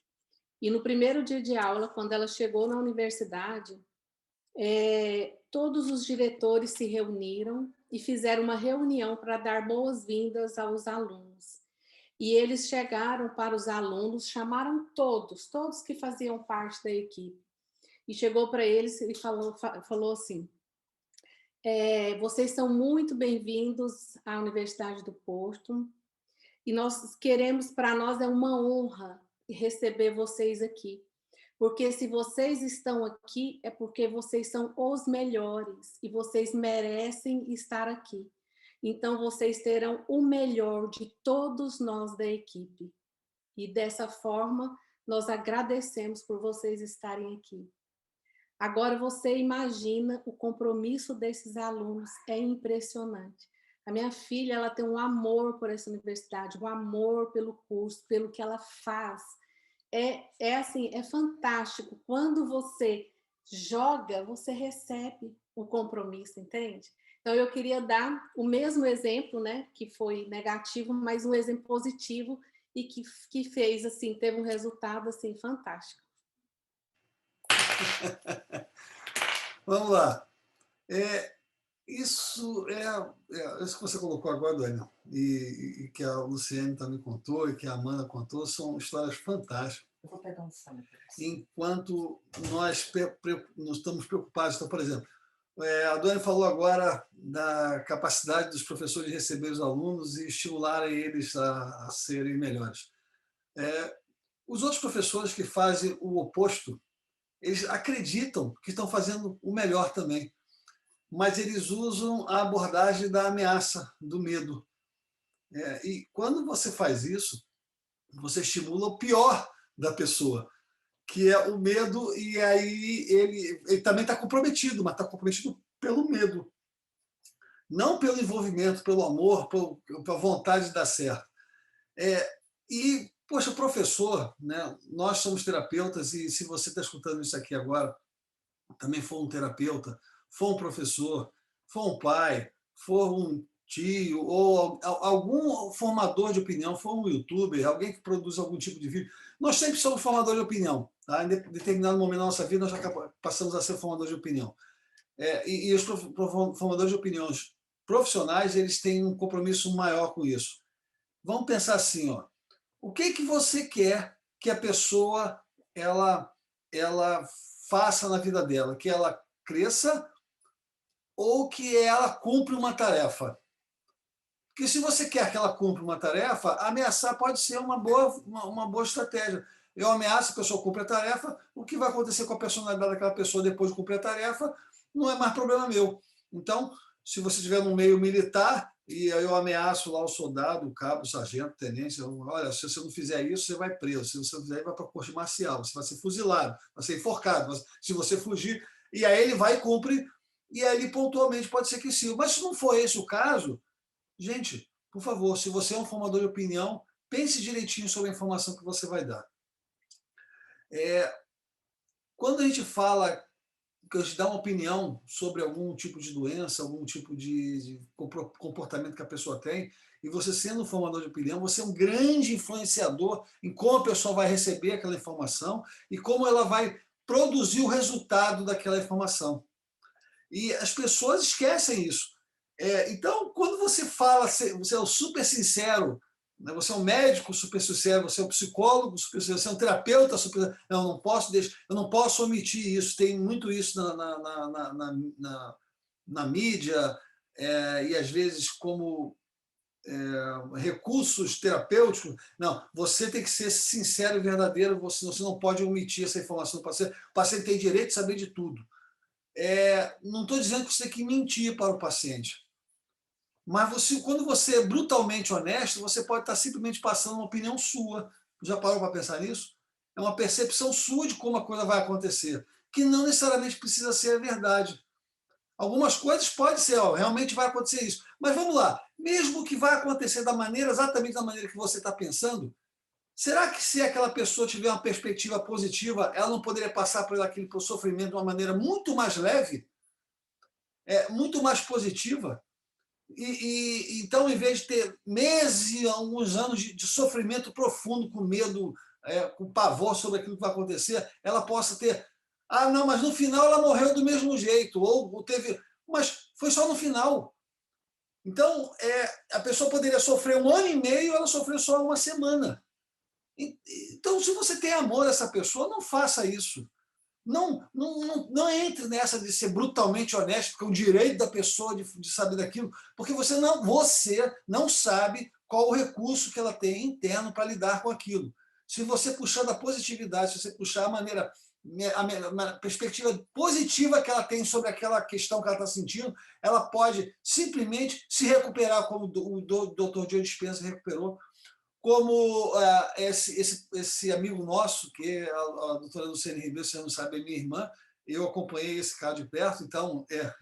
e no primeiro dia de aula, quando ela chegou na universidade, todos os diretores se reuniram e fizeram uma reunião para dar boas-vindas aos alunos. E eles chegaram para os alunos, chamaram todos que faziam parte da equipe. E chegou para eles e falou assim, vocês são muito bem-vindos à Universidade do Porto, e nós queremos, para nós é uma honra receber vocês aqui, porque se vocês estão aqui é porque vocês são os melhores e vocês merecem estar aqui. Então, vocês terão o melhor de todos nós da equipe. E dessa forma, nós agradecemos por vocês estarem aqui. Agora você imagina o compromisso desses alunos, é impressionante. A minha filha, ela tem um amor por essa universidade, um amor pelo curso, pelo que ela faz. Assim, é fantástico. Quando você joga, você recebe o compromisso, entende? Então, eu queria dar o mesmo exemplo, né, que foi negativo, mas um exemplo positivo e que fez, assim, teve um resultado, assim, fantástico. Vamos lá. Isso isso que você colocou agora, Daniel, e que a Luciene também contou, e que a Amanda contou, são histórias fantásticas. Eu vou pegar um fone. Enquanto nós estamos preocupados. Então, por exemplo, a Dani falou agora da capacidade dos professores de receber os alunos e estimularem eles a serem melhores. Os outros professores que fazem o oposto, eles acreditam que estão fazendo o melhor também, mas eles usam a abordagem da ameaça, do medo. E quando você faz isso, você estimula o pior da pessoa, que é o medo, e aí ele também está comprometido, mas está comprometido pelo medo, não pelo envolvimento, pelo amor, pela vontade de dar certo. E, poxa, professor, né? Nós somos terapeutas, e se você está escutando isso aqui agora, também for um terapeuta, for um professor, for um pai, for um tio, ou algum formador de opinião, for um youtuber, alguém que produz algum tipo de vídeo, nós sempre somos formadores de opinião. Tá? Em determinado momento da nossa vida, nós já passamos a ser formadores de opinião. E os formadores de opiniões profissionais, eles têm um compromisso maior com isso. Vamos pensar assim, ó, o que você quer que a pessoa ela faça na vida dela? Que ela cresça ou que ela cumpra uma tarefa? Porque se você quer que ela cumpra uma tarefa, ameaçar pode ser uma boa estratégia. Eu ameaço, a pessoa cumpre a tarefa, o que vai acontecer com a personalidade daquela pessoa depois de cumprir a tarefa não é mais problema meu. Então, se você estiver no meio militar e eu ameaço lá o soldado, o cabo, o sargento, o tenente, olha, se você não fizer isso, você vai preso. Se você não fizer, vai para a corte marcial, você vai ser fuzilado, vai ser enforcado. Se você fugir, e aí ele vai e cumpre, e aí ele pontualmente pode ser que sim. Mas se não for esse o caso, gente, por favor, se você é um formador de opinião, pense direitinho sobre a informação que você vai dar. Quando a gente fala, que a gente dá uma opinião sobre algum tipo de doença, algum tipo de comportamento que a pessoa tem, e você sendo um formador de opinião, você é um grande influenciador em como a pessoa vai receber aquela informação e como ela vai produzir o resultado daquela informação. E as pessoas esquecem isso. Então, quando você fala, você é o super sincero, né? Você é um médico super sincero, você é um psicólogo super sincero, você é um terapeuta super sincero. Eu não posso omitir isso. Tem muito isso na mídia, e às vezes como recursos terapêuticos. Não, você tem que ser sincero e verdadeiro, você não pode omitir essa informação do paciente. O paciente tem direito de saber de tudo. Não estou dizendo que você tem que mentir para o paciente, mas quando você é brutalmente honesto, você pode estar simplesmente passando uma opinião sua. Já parou para pensar nisso? É uma percepção sua de como a coisa vai acontecer, que não necessariamente precisa ser a verdade. Algumas coisas pode ser, realmente vai acontecer isso. Mas vamos lá, mesmo que vai acontecer exatamente da maneira que você está pensando, será que se aquela pessoa tiver uma perspectiva positiva, ela não poderia passar por aquele sofrimento de uma maneira muito mais leve, muito mais positiva? Então, em vez de ter meses e alguns anos de sofrimento profundo, com medo, com pavor sobre aquilo que vai acontecer, ela possa ter... não, mas no final ela morreu do mesmo jeito, ou teve... Mas foi só no final. Então, a pessoa poderia sofrer 1 ano e meio, ela sofreu só 1 semana. Então, se você tem amor a essa pessoa, não faça isso. Não entre nessa de ser brutalmente honesto, porque é o direito da pessoa de saber daquilo, porque você não sabe qual o recurso que ela tem interno para lidar com aquilo. Se você puxar da positividade, se você puxar a perspectiva positiva que ela tem sobre aquela questão que ela está sentindo, ela pode simplesmente se recuperar, como o Dr. Joe Dispenza recuperou, como esse amigo nosso, que é a doutora Luciane Ribeiro, você não sabe, é minha irmã, eu acompanhei esse caso de perto, então é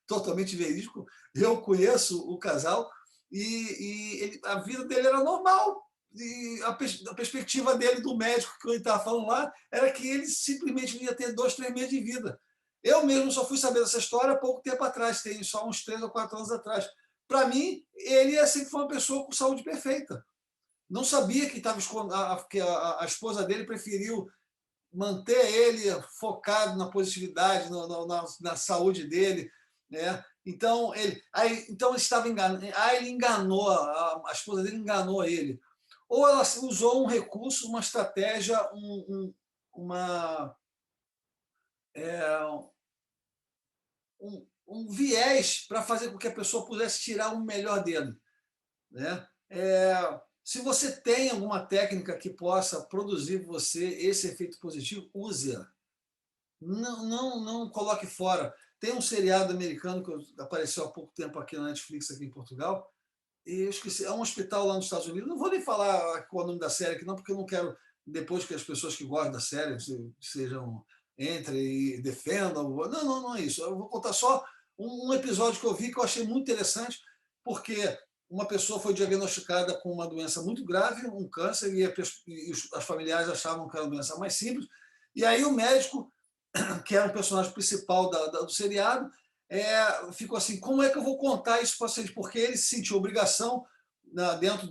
totalmente verídico. Eu conheço o casal e a vida dele era normal. E a perspectiva dele, do médico que ele estava falando lá, era que ele simplesmente ia ter 2, 3 meses de vida. Eu mesmo só fui saber dessa história há pouco tempo atrás, tem só uns 3 ou 4 anos atrás. Para mim, ele sempre foi uma pessoa com saúde perfeita. Não sabia que a esposa dele preferiu manter ele focado na positividade, na saúde dele, né? Então ele estava enganado. Ele enganou, a esposa dele enganou ele. Ou ela usou um recurso, uma estratégia, um viés para fazer com que a pessoa pudesse tirar o melhor dele, né? Se você tem alguma técnica que possa produzir você esse efeito positivo, use-a. Não coloque fora. Tem um seriado americano que apareceu há pouco tempo aqui na Netflix, aqui em Portugal, e eu esqueci, é um hospital lá nos Estados Unidos. Não vou nem falar qual é o nome da série aqui, não, porque eu não quero, depois que as pessoas que gostam da série entrem e defendam. Não é isso. Eu vou contar só um episódio que eu vi que eu achei muito interessante, porque uma pessoa foi diagnosticada com uma doença muito grave, um câncer, e as familiares achavam que era uma doença mais simples. E aí o médico, que era o personagem principal do seriado, ficou assim, como é que eu vou contar isso para o paciente? Porque ele se sentiu obrigação, dentro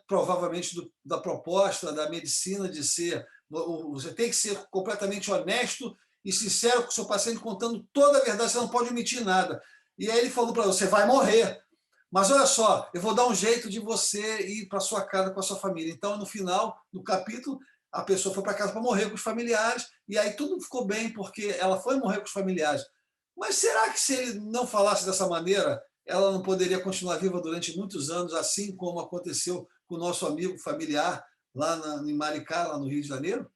provavelmente da proposta da medicina, de ser, você tem que ser completamente honesto e sincero com o seu paciente, contando toda a verdade, você não pode omitir nada. E aí ele falou para você vai morrer. Mas olha só, eu vou dar um jeito de você ir para sua casa com a sua família. Então, no final do capítulo, a pessoa foi para casa para morrer com os familiares, e aí tudo ficou bem, porque ela foi morrer com os familiares. Mas será que se ele não falasse dessa maneira, ela não poderia continuar viva durante muitos anos, assim como aconteceu com o nosso amigo familiar lá em Maricá, lá no Rio de Janeiro?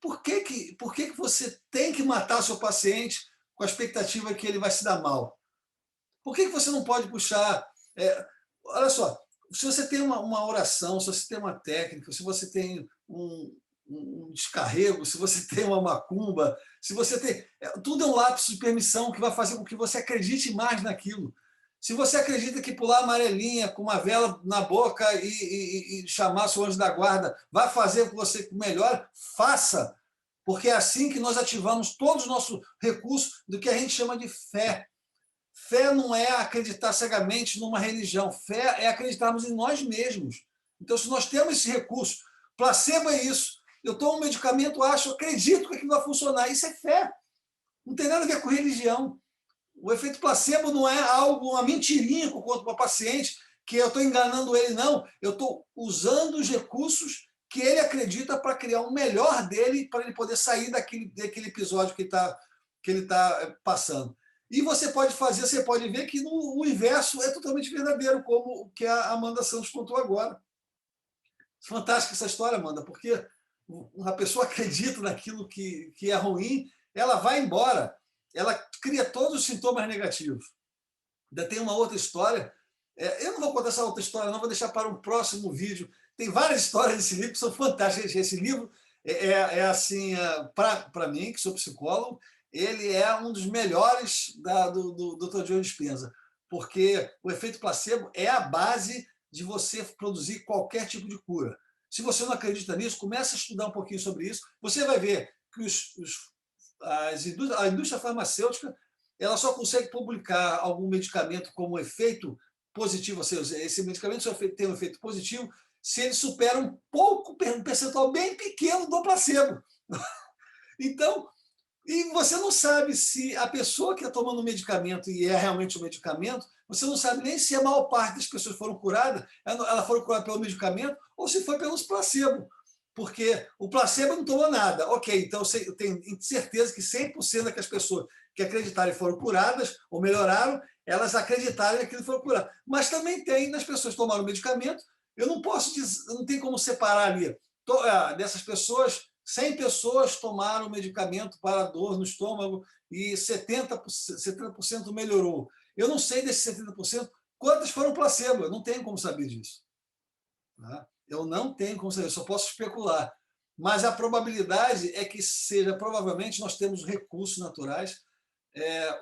Por que você tem que matar seu paciente com a expectativa que ele vai se dar mal? Por que você não pode puxar... olha só, se você tem uma oração, se você tem uma técnica, se você tem um descarrego, se você tem uma macumba, se você tem... tudo é um lapso de permissão que vai fazer com que você acredite mais naquilo. Se você acredita que pular amarelinha com uma vela na boca e chamar seu anjo da guarda vai fazer com que você melhore, faça. Porque é assim que nós ativamos todos os nossos recursos do que a gente chama de fé. Fé não é acreditar cegamente numa religião. Fé é acreditarmos em nós mesmos. Então, se nós temos esse recurso, placebo é isso. Eu tomo um medicamento, acredito que aquilo vai funcionar. Isso é fé. Não tem nada a ver com religião. O efeito placebo não é uma mentirinha que eu conto para o paciente, que eu estou enganando ele, não. Eu estou usando os recursos que ele acredita para criar o melhor dele, para ele poder sair daquele episódio que ele está passando. E você pode ver que o inverso é totalmente verdadeiro, como o que a Amanda Santos contou agora. Fantástica essa história, Amanda, porque uma pessoa acredita naquilo que é ruim, ela vai embora. Ela cria todos os sintomas negativos. Ainda tem uma outra história. Eu não vou contar essa outra história, não, vou deixar para um próximo vídeo. Tem várias histórias desse livro que são fantásticas. Esse livro assim, para mim, que sou psicólogo, ele é um dos melhores do Dr. Joe Dispenza, porque o efeito placebo é a base de você produzir qualquer tipo de cura. Se você não acredita nisso, comece a estudar um pouquinho sobre isso. Você vai ver que a indústria farmacêutica ela só consegue publicar algum medicamento como efeito positivo, ou seja, esse medicamento só tem um efeito positivo se ele supera um percentual bem pequeno do placebo. Então, e você não sabe se a pessoa que está tomando o medicamento e é realmente um medicamento, você não sabe nem se a maior parte das pessoas foram curadas, elas foram curadas pelo medicamento ou se foi pelos placebo. Porque o placebo não tomou nada. Ok, então eu tenho certeza que 100% daquelas pessoas que acreditaram e foram curadas ou melhoraram, elas acreditaram que aquilo foi curado. Mas também tem nas pessoas que tomaram o medicamento, eu não posso dizer, não tem como separar ali. Dessas pessoas, 100 pessoas tomaram medicamento para dor no estômago e 70% melhorou. Eu não sei desses 70% Quantas foram placebo? Eu não tenho como saber disso. Tá? Eu não tenho como saber, eu só posso especular. Mas a probabilidade é que seja, provavelmente, nós temos recursos naturais.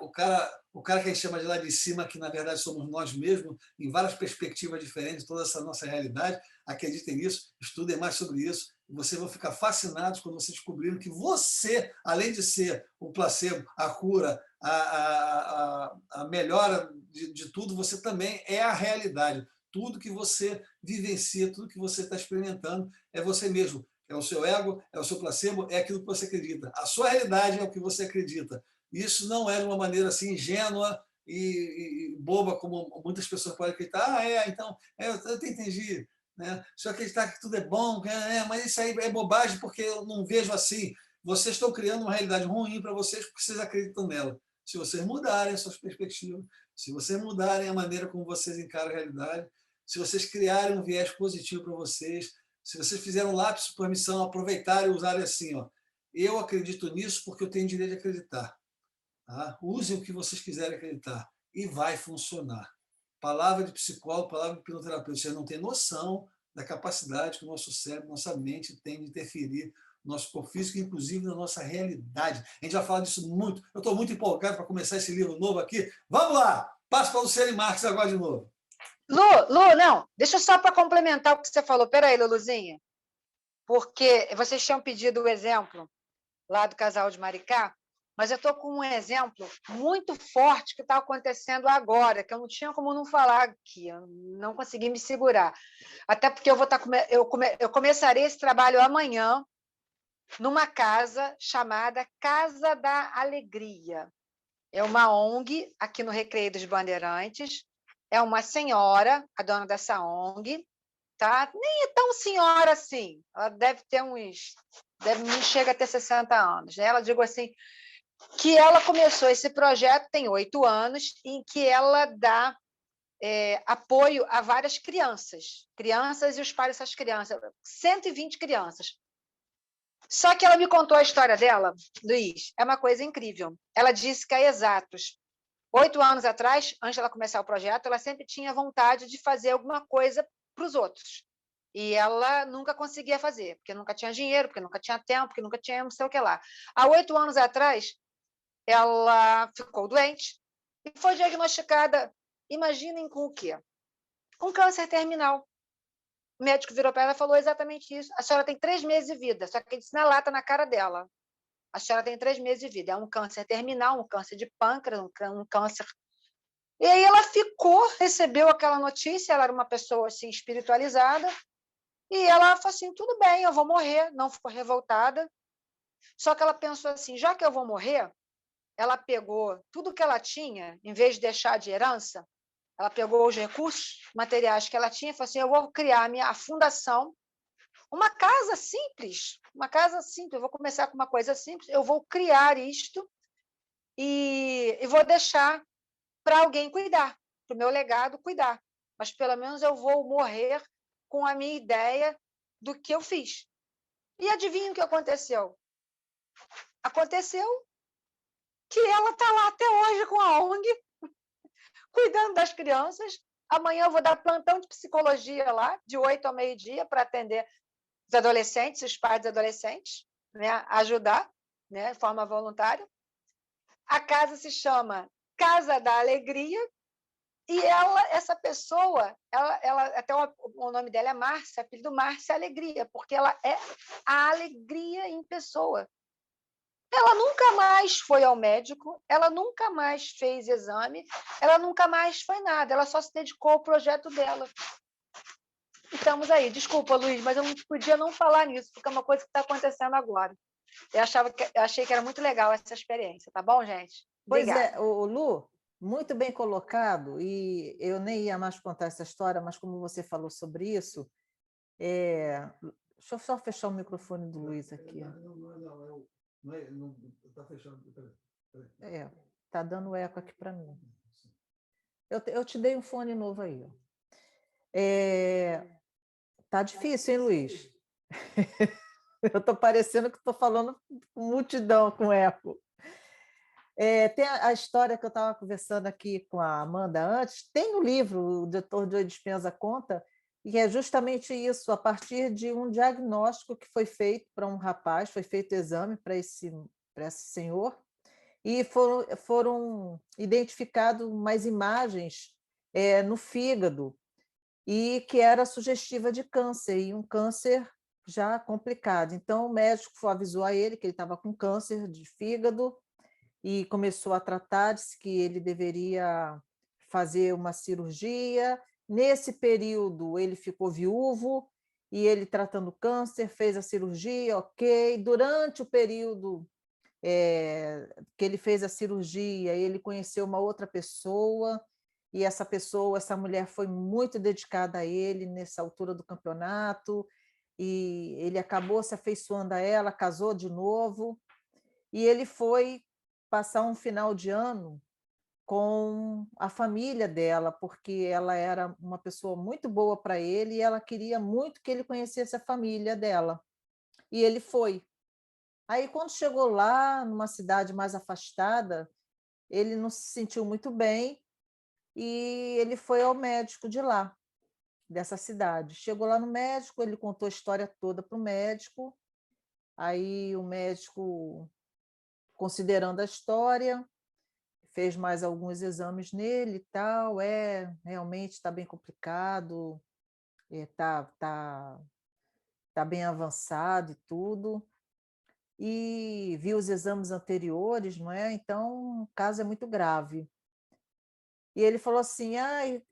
O cara que a gente chama de lá de cima, que na verdade somos nós mesmos, em várias perspectivas diferentes, toda essa nossa realidade, acreditem nisso, estudem mais sobre isso, e vocês vão ficar fascinados quando vocês descobrirem que você, além de ser o placebo, a cura, a melhora de tudo, você também é a realidade. Tudo que você vivencia, tudo que você está experimentando é você mesmo. É o seu ego, é o seu placebo, é aquilo que você acredita. A sua realidade é o que você acredita. Isso não é de uma maneira assim ingênua e boba, como muitas pessoas podem acreditar. Então, eu te entendi. Né? Se eu acreditar que tudo é bom, mas isso aí é bobagem, porque eu não vejo assim. Vocês estão criando uma realidade ruim para vocês porque vocês acreditam nela. Se vocês mudarem as suas perspectivas, se vocês mudarem a maneira como vocês encaram a realidade, se vocês criarem um viés positivo para vocês, se vocês fizerem um lápis por missão, aproveitarem e usarem assim, ó, eu acredito nisso porque eu tenho direito de acreditar. Tá? Usem o que vocês quiserem acreditar e vai funcionar. Palavra de psicólogo, palavra de hipnoterapeuta. Você não tem noção da capacidade que o nosso cérebro, nossa mente tem de interferir no nosso corpo físico, inclusive na nossa realidade. A gente já fala disso muito. Eu estou muito empolgado para começar esse livro novo aqui. Vamos lá! Passo para a Luciane Marques agora de novo. Lu, não, deixa só para complementar o que você falou. Peraí, Luluzinha, porque vocês tinham pedido o exemplo lá do casal de Maricá, mas eu estou com um exemplo muito forte que está acontecendo agora, que eu não tinha como não falar aqui, eu não consegui me segurar. Até porque eu começarei esse trabalho amanhã numa casa chamada Casa da Alegria. É uma ONG aqui no Recreio dos Bandeirantes. É uma senhora, a dona dessa ONG, tá? Nem é tão senhora assim. Ela deve ter não chega a ter 60 anos. Né? Ela digo assim, que ela começou esse projeto tem 8 anos, em que ela dá apoio a várias crianças e os pais dessas crianças, 120 crianças. Só que ela me contou a história dela, Luiz, é uma coisa incrível. Ela disse que há exatos 8 anos atrás, antes de ela começar o projeto, ela sempre tinha vontade de fazer alguma coisa para os outros. E ela nunca conseguia fazer, porque nunca tinha dinheiro, porque nunca tinha tempo, porque nunca tinha não sei o que lá. Há 8 anos atrás, ela ficou doente e foi diagnosticada, imaginem com o quê? Com câncer terminal. O médico virou para ela e falou exatamente isso. A senhora tem 3 meses de vida, só que ele disse na lata, na cara dela. A senhora tem 3 meses de vida. É um câncer terminal, um câncer de pâncreas, um câncer. E aí ela recebeu aquela notícia, ela era uma pessoa assim, espiritualizada, e ela falou assim, tudo bem, eu vou morrer, não ficou revoltada. Só que ela pensou assim, já que eu vou morrer, ela pegou tudo que ela tinha, em vez de deixar de herança, ela pegou os recursos materiais que ela tinha e falou assim, eu vou criar a fundação, uma casa simples, eu vou começar com uma coisa simples, eu vou criar isto e vou deixar para alguém cuidar, para o meu legado cuidar. Mas pelo menos eu vou morrer com a minha ideia do que eu fiz. E adivinha o que aconteceu? Aconteceu que ela está lá até hoje com a ONG, cuidando das crianças. Amanhã eu vou dar plantão de psicologia lá, de 8 ao meio-dia, para atender os adolescentes, os pais dos adolescentes, né, ajudar, né, de forma voluntária. A casa se chama Casa da Alegria, e essa pessoa, ela até o nome dela é Márcia, apelido Márcia Alegria, porque ela é a alegria em pessoa. Ela nunca mais foi ao médico, ela nunca mais fez exame, ela nunca mais foi nada, ela só se dedicou ao projeto dela. Estamos aí. Desculpa, Luiz, mas eu não podia não falar nisso, porque é uma coisa que está acontecendo agora. Eu achei que era muito legal essa experiência, tá bom, gente? Obrigada. Pois é, Lu, muito bem colocado, e eu nem ia mais contar essa história, mas como você falou sobre isso, deixa eu só fechar o microfone do Luiz aqui. Não está fechado. Está dando eco aqui para mim. Eu te dei um fone novo aí. Tá difícil, hein, Luiz? Eu estou parecendo que estou falando com multidão, com eco. Tem a história que eu estava conversando aqui com a Amanda antes, tem no livro, o Dr. Joe Dispenza conta, e é justamente isso, a partir de um diagnóstico que foi feito para um rapaz, foi feito exame para esse senhor, e foram identificadas umas imagens no fígado, e que era sugestiva de câncer, e um câncer já complicado. Então, o médico avisou a ele que ele estava com câncer de fígado, e começou a tratar, disse que ele deveria fazer uma cirurgia. Nesse período, ele ficou viúvo, e ele tratando o câncer, fez a cirurgia, ok. Durante o período que ele fez a cirurgia, ele conheceu uma outra pessoa, e essa mulher foi muito dedicada a ele nessa altura do campeonato, e ele acabou se afeiçoando a ela, casou de novo, e ele foi passar um final de ano com a família dela, porque ela era uma pessoa muito boa para ele e ela queria muito que ele conhecesse a família dela. E ele foi. Aí, quando chegou lá, numa cidade mais afastada, ele não se sentiu muito bem e ele foi ao médico de lá, dessa cidade. Chegou lá no médico, ele contou a história toda para o médico, aí o médico, considerando a história, fez mais alguns exames nele e tal, realmente está bem complicado, tá bem avançado e tudo, e viu os exames anteriores, não é? Então, o caso é muito grave. E ele falou assim, aí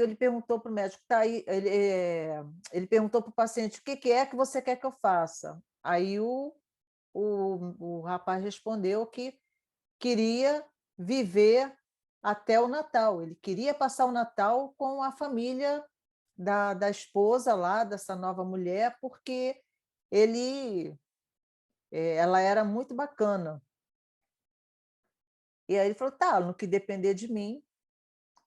ele perguntou para o médico, tá aí, ele perguntou para o paciente, o que é que você quer que eu faça? Aí o rapaz respondeu que queria viver até o Natal. Ele queria passar o Natal com a família da esposa lá, dessa nova mulher, porque ela era muito bacana. E aí ele falou, tá, no que depender de mim.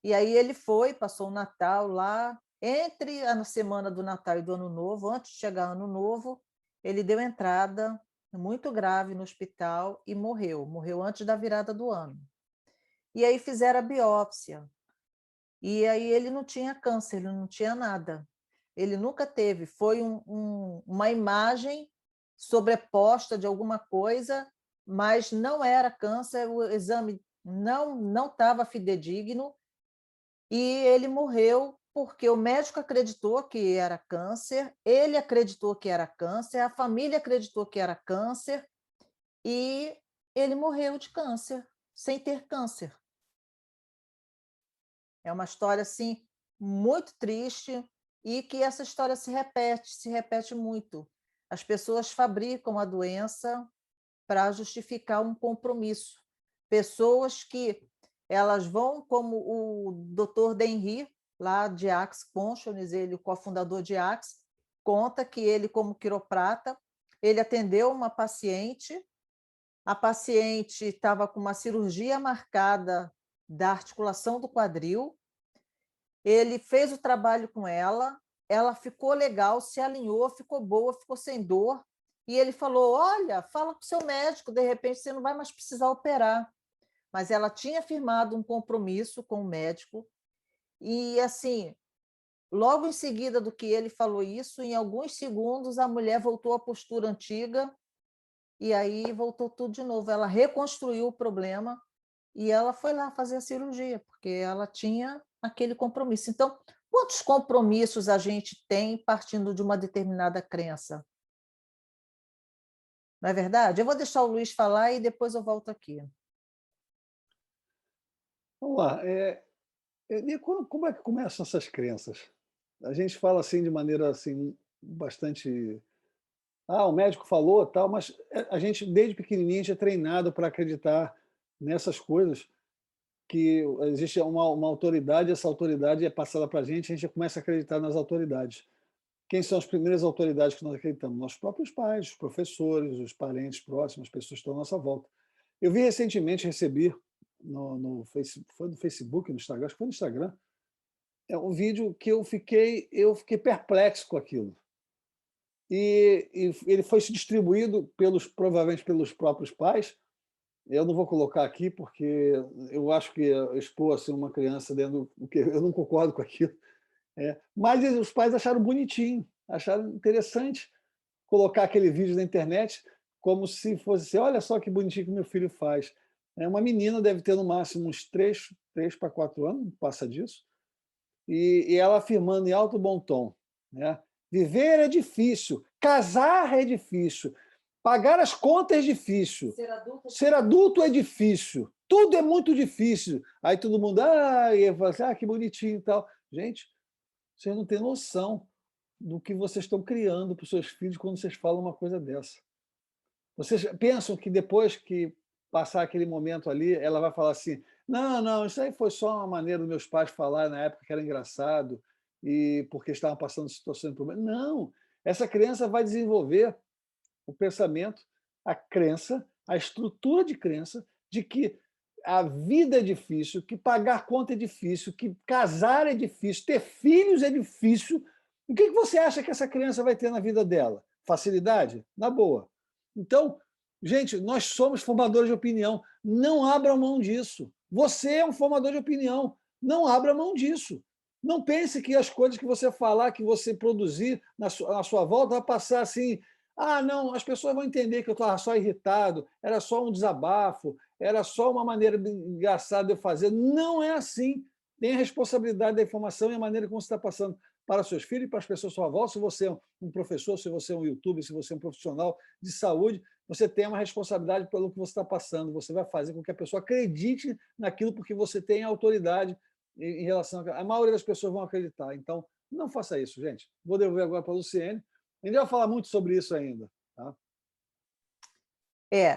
E aí ele foi, passou o Natal lá, entre a semana do Natal e do Ano Novo, antes de chegar Ano Novo, ele deu entrada muito grave no hospital e morreu antes da virada do ano. E aí fizeram a biópsia. E aí ele não tinha câncer, ele não tinha nada. Ele nunca teve. Foi uma imagem sobreposta de alguma coisa, mas não era câncer, o exame não estava fidedigno, e ele morreu porque o médico acreditou que era câncer, ele acreditou que era câncer, a família acreditou que era câncer, e ele morreu de câncer, sem ter câncer. É uma história assim muito triste, e que essa história se repete muito. As pessoas fabricam a doença para justificar um compromisso. Pessoas que elas vão, como o Dr. Denry, lá de Axe Consciousness, ele, o cofundador de Axe, conta que ele, como quiroprata, ele atendeu uma paciente, a paciente estava com uma cirurgia marcada da articulação do quadril, ele fez o trabalho com ela ficou legal, se alinhou, ficou boa, ficou sem dor, e ele falou, olha, fala com o seu médico, de repente você não vai mais precisar operar. Mas ela tinha firmado um compromisso com o médico, e assim, logo em seguida do que ele falou isso, em alguns segundos a mulher voltou à postura antiga, e aí voltou tudo de novo. Ela reconstruiu o problema e ela foi lá fazer a cirurgia, porque ela tinha aquele compromisso. Então, quantos compromissos a gente tem partindo de uma determinada crença? Não é verdade? Eu vou deixar o Luiz falar e depois eu volto aqui. Vamos lá. Como é que começam essas crenças? A gente fala assim de maneira assim bastante... o médico falou, tal, mas a gente, desde pequenininho, a gente é treinado para acreditar nessas coisas, que existe uma autoridade, essa autoridade é passada para a gente começa a acreditar nas autoridades. Quem são as primeiras autoridades que nós acreditamos? Nossos próprios pais, os professores, os parentes próximos, as pessoas que estão à nossa volta. Eu vi recentemente, recebi, foi no Facebook, no Instagram, acho que foi no Instagram, um vídeo que eu fiquei perplexo com aquilo. E ele foi se distribuído provavelmente pelos próprios pais, eu não vou colocar aqui porque eu acho que expor assim, uma criança dentro do que eu não concordo com aquilo. Mas os pais acharam bonitinho, acharam interessante colocar aquele vídeo na internet como se fosse assim, olha só que bonitinho que meu filho faz. Uma menina deve ter no máximo uns 3 para 4 anos, não passa disso, e ela afirmando em alto bom tom, né? Viver é difícil, casar é difícil, pagar as contas é difícil, ser adulto é difícil, tudo é muito difícil. Aí todo mundo, que bonitinho e tal. Gente, vocês não têm noção do que vocês estão criando para os seus filhos quando vocês falam uma coisa dessa. Vocês pensam que depois que passar aquele momento ali, ela vai falar assim, não, isso aí foi só uma maneira dos meus pais falar na época que era engraçado e porque estavam passando situações de problema. Não, essa criança vai desenvolver o pensamento, a crença, a estrutura de crença de que a vida é difícil, que pagar conta é difícil, que casar é difícil, ter filhos é difícil. O que você acha que essa criança vai ter na vida dela? Facilidade? Na boa. Então, gente, nós somos formadores de opinião. Não abra mão disso. Você é um formador de opinião. Não abra mão disso. Não pense que as coisas que você falar, que você produzir na sua volta, vai passar assim, não, as pessoas vão entender que eu estava só irritado, era só um desabafo, era só uma maneira engraçada de eu fazer. Não é assim. Tem a responsabilidade da informação e a maneira como você está passando para seus filhos e para as pessoas à sua volta. Se você é um professor, se você é um youtuber, se você é um profissional de saúde, você tem uma responsabilidade pelo que você está passando. Você vai fazer com que a pessoa acredite naquilo porque você tem autoridade em relação a maioria das pessoas vão acreditar. Então, não faça isso, gente. Vou devolver agora para a Luciene. A gente vai falar muito sobre isso ainda. Tá?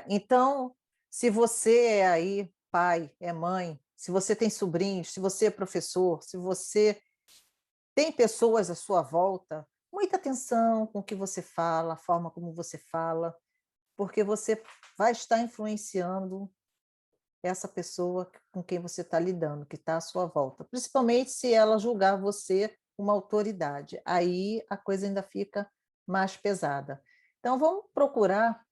Então, se você é aí pai, é mãe, se você tem sobrinhos, se você é professor, se você tem pessoas à sua volta, muita atenção com o que você fala, a forma como você fala, porque você vai estar influenciando essa pessoa com quem você está lidando, que está à sua volta, principalmente se ela julgar você uma autoridade. Aí a coisa ainda fica mais pesada. Então, vamos procurar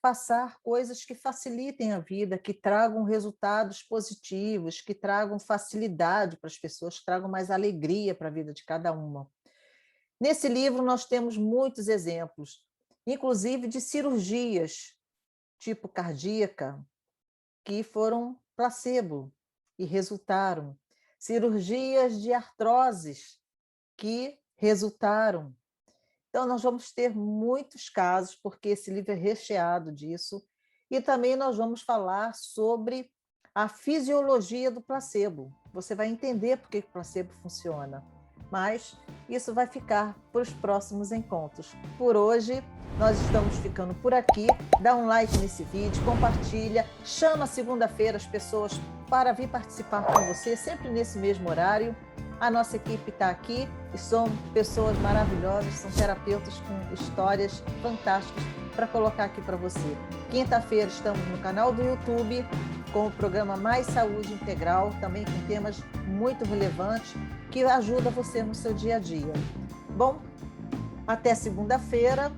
passar coisas que facilitem a vida, que tragam resultados positivos, que tragam facilidade para as pessoas, que tragam mais alegria para a vida de cada uma. Nesse livro, nós temos muitos exemplos, inclusive de cirurgias, tipo cardíaca, que foram placebo e resultaram. Cirurgias de artroses que resultaram. Então, nós vamos ter muitos casos, porque esse livro é recheado disso. E também nós vamos falar sobre a fisiologia do placebo. Você vai entender por que o placebo funciona. Mas isso vai ficar para os próximos encontros. Por hoje, nós estamos ficando por aqui. Dá um like nesse vídeo, compartilha, chama segunda-feira as pessoas para vir participar com você, sempre nesse mesmo horário. A nossa equipe está aqui e são pessoas maravilhosas, são terapeutas com histórias fantásticas para colocar aqui para você. Quinta-feira estamos no canal do YouTube com o programa Mais Saúde Integral, também com temas muito relevantes que ajudam você no seu dia a dia. Bom, até segunda-feira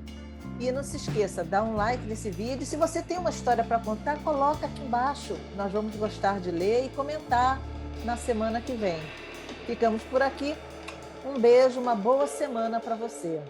e não se esqueça, dá um like nesse vídeo. Se você tem uma história para contar, coloca aqui embaixo. Nós vamos gostar de ler e comentar na semana que vem. Ficamos por aqui. Um beijo, uma boa semana para você.